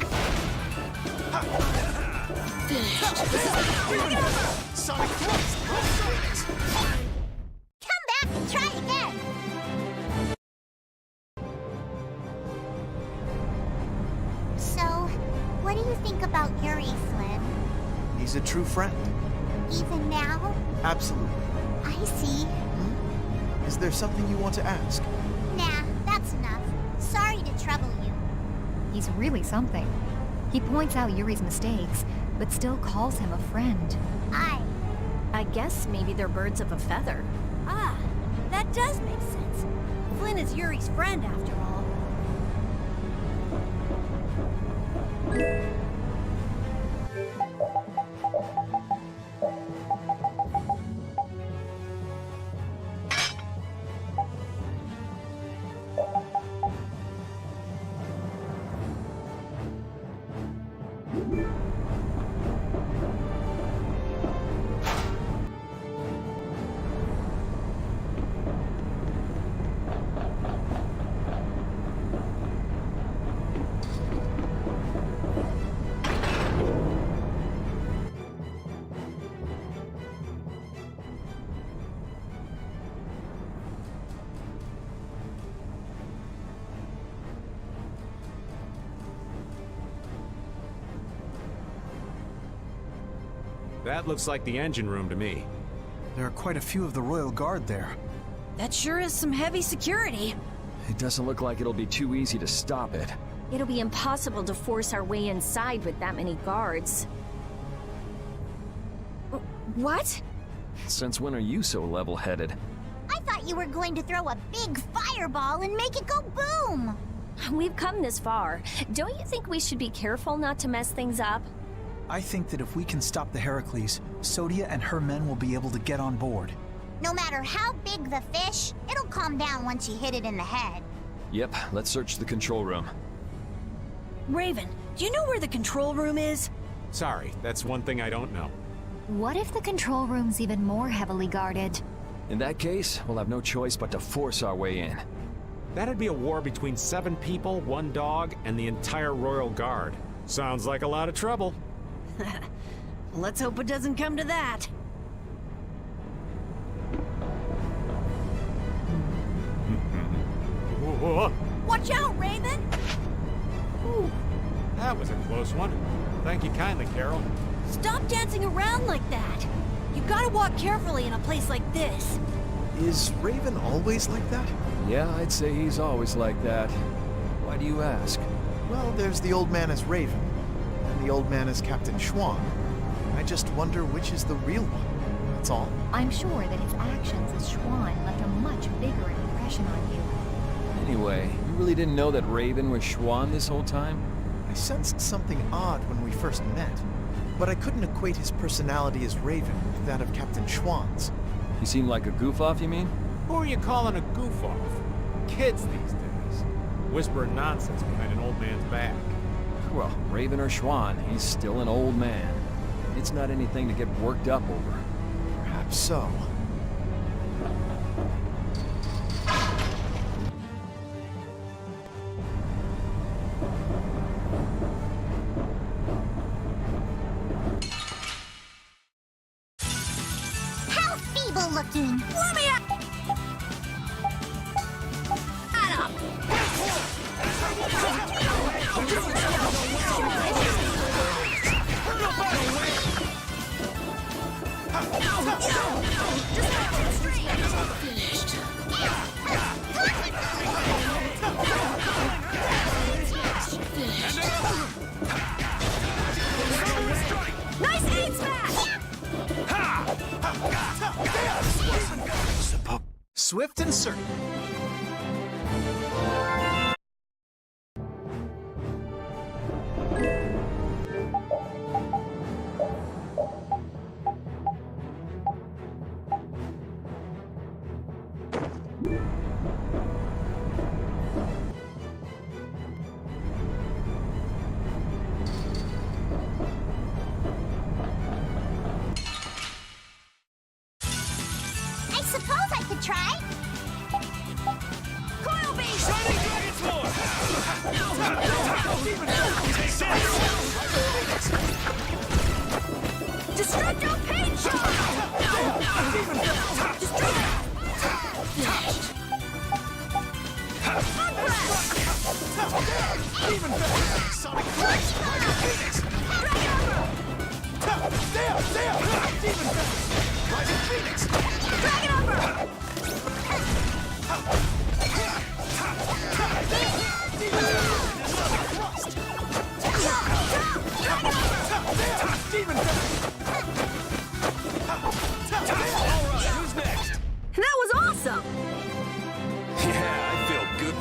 Sonic thrust! Rising phoenix! Come back and try again. So, what do you think about Yuri, Flynn? He's a true friend. Even now? Absolutely. I see. Is there something you want to ask? Nah, that's enough. Sorry to trouble you. He's really something. He points out Yuri's mistakes, but still calls him a friend. I guess maybe they're birds of a feather. Ah, that does make sense. Flynn is Yuri's friend, after all. That looks like the engine room to me. There are quite a few of the Royal Guard there. That sure is some heavy security. It doesn't look like it'll be too easy to stop it. It'll be impossible to force our way inside with that many guards. What? Since when are you so level-headed? I thought you were going to throw a big fireball and make it go boom. We've come this far. Don't you think we should be careful not to mess things up? I think that if we can stop the Heracles, Sodia and her men will be able to get on board. No matter how big the fish, it'll calm down once you hit it in the head. Yep, let's search the control room. Raven, do you know where the control room is? Sorry, that's one thing I don't know. What if the control room's even more heavily guarded? In that case, we'll have no choice but to force our way in. That'd be a war between 7 people, 1 dog, and the entire Royal Guard. Sounds like a lot of trouble. Let's hope it doesn't come to that. Watch out, Raven! Ooh, that was a close one. Thank you kindly, Carol. Stop dancing around like that. You gotta walk carefully in a place like this. Is Raven always like that? Yeah, I'd say he's always like that. Why do you ask? Well, there's the old man as Raven, and the old man as Captain Schwan. I just wonder which is the real one, that's all. I'm sure that his actions as Schwan left a much bigger impression on you. Anyway, you really didn't know that Raven was Schwan this whole time? I sensed something odd when we first met, but I couldn't equate his personality as Raven with that of Captain Schwan's. He seemed like a goof-off, you mean? Who are you calling a goof-off? Kids these days. Whispering nonsense behind an old man's back. Well, Raven or Schwan, he's still an old man. It's not anything to get worked up over. Perhaps so. How feeble looking! Let me at him! insert. I suppose I could try. Coil beam! Shining Dragon Sword! Destructo Pain Shot! That was awesome! Yeah, I feel good.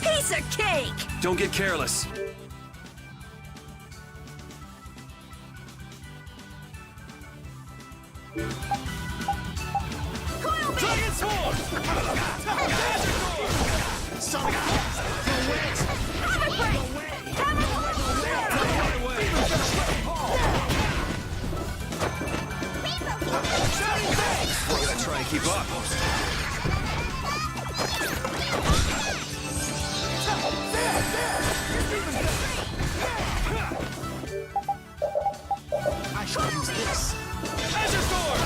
Piece of cake! Don't get careless. Coil beam! Dragon Sword! Sonic Blast! Hammer break! Hammer We're gonna try and keep up. I shall use this. Azure Sword!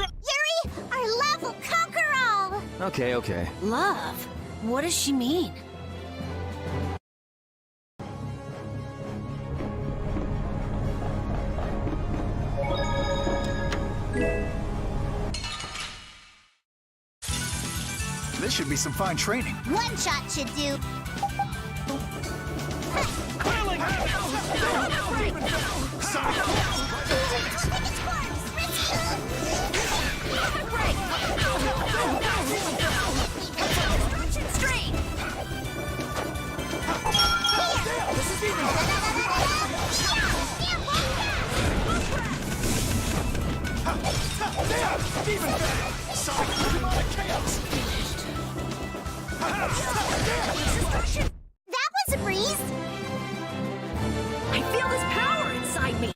Yuri, our love will conquer all! Okay, okay. Love? What does she mean? This should be some fine training. One shot should do. Coiling That was a breeze! I feel this power inside me!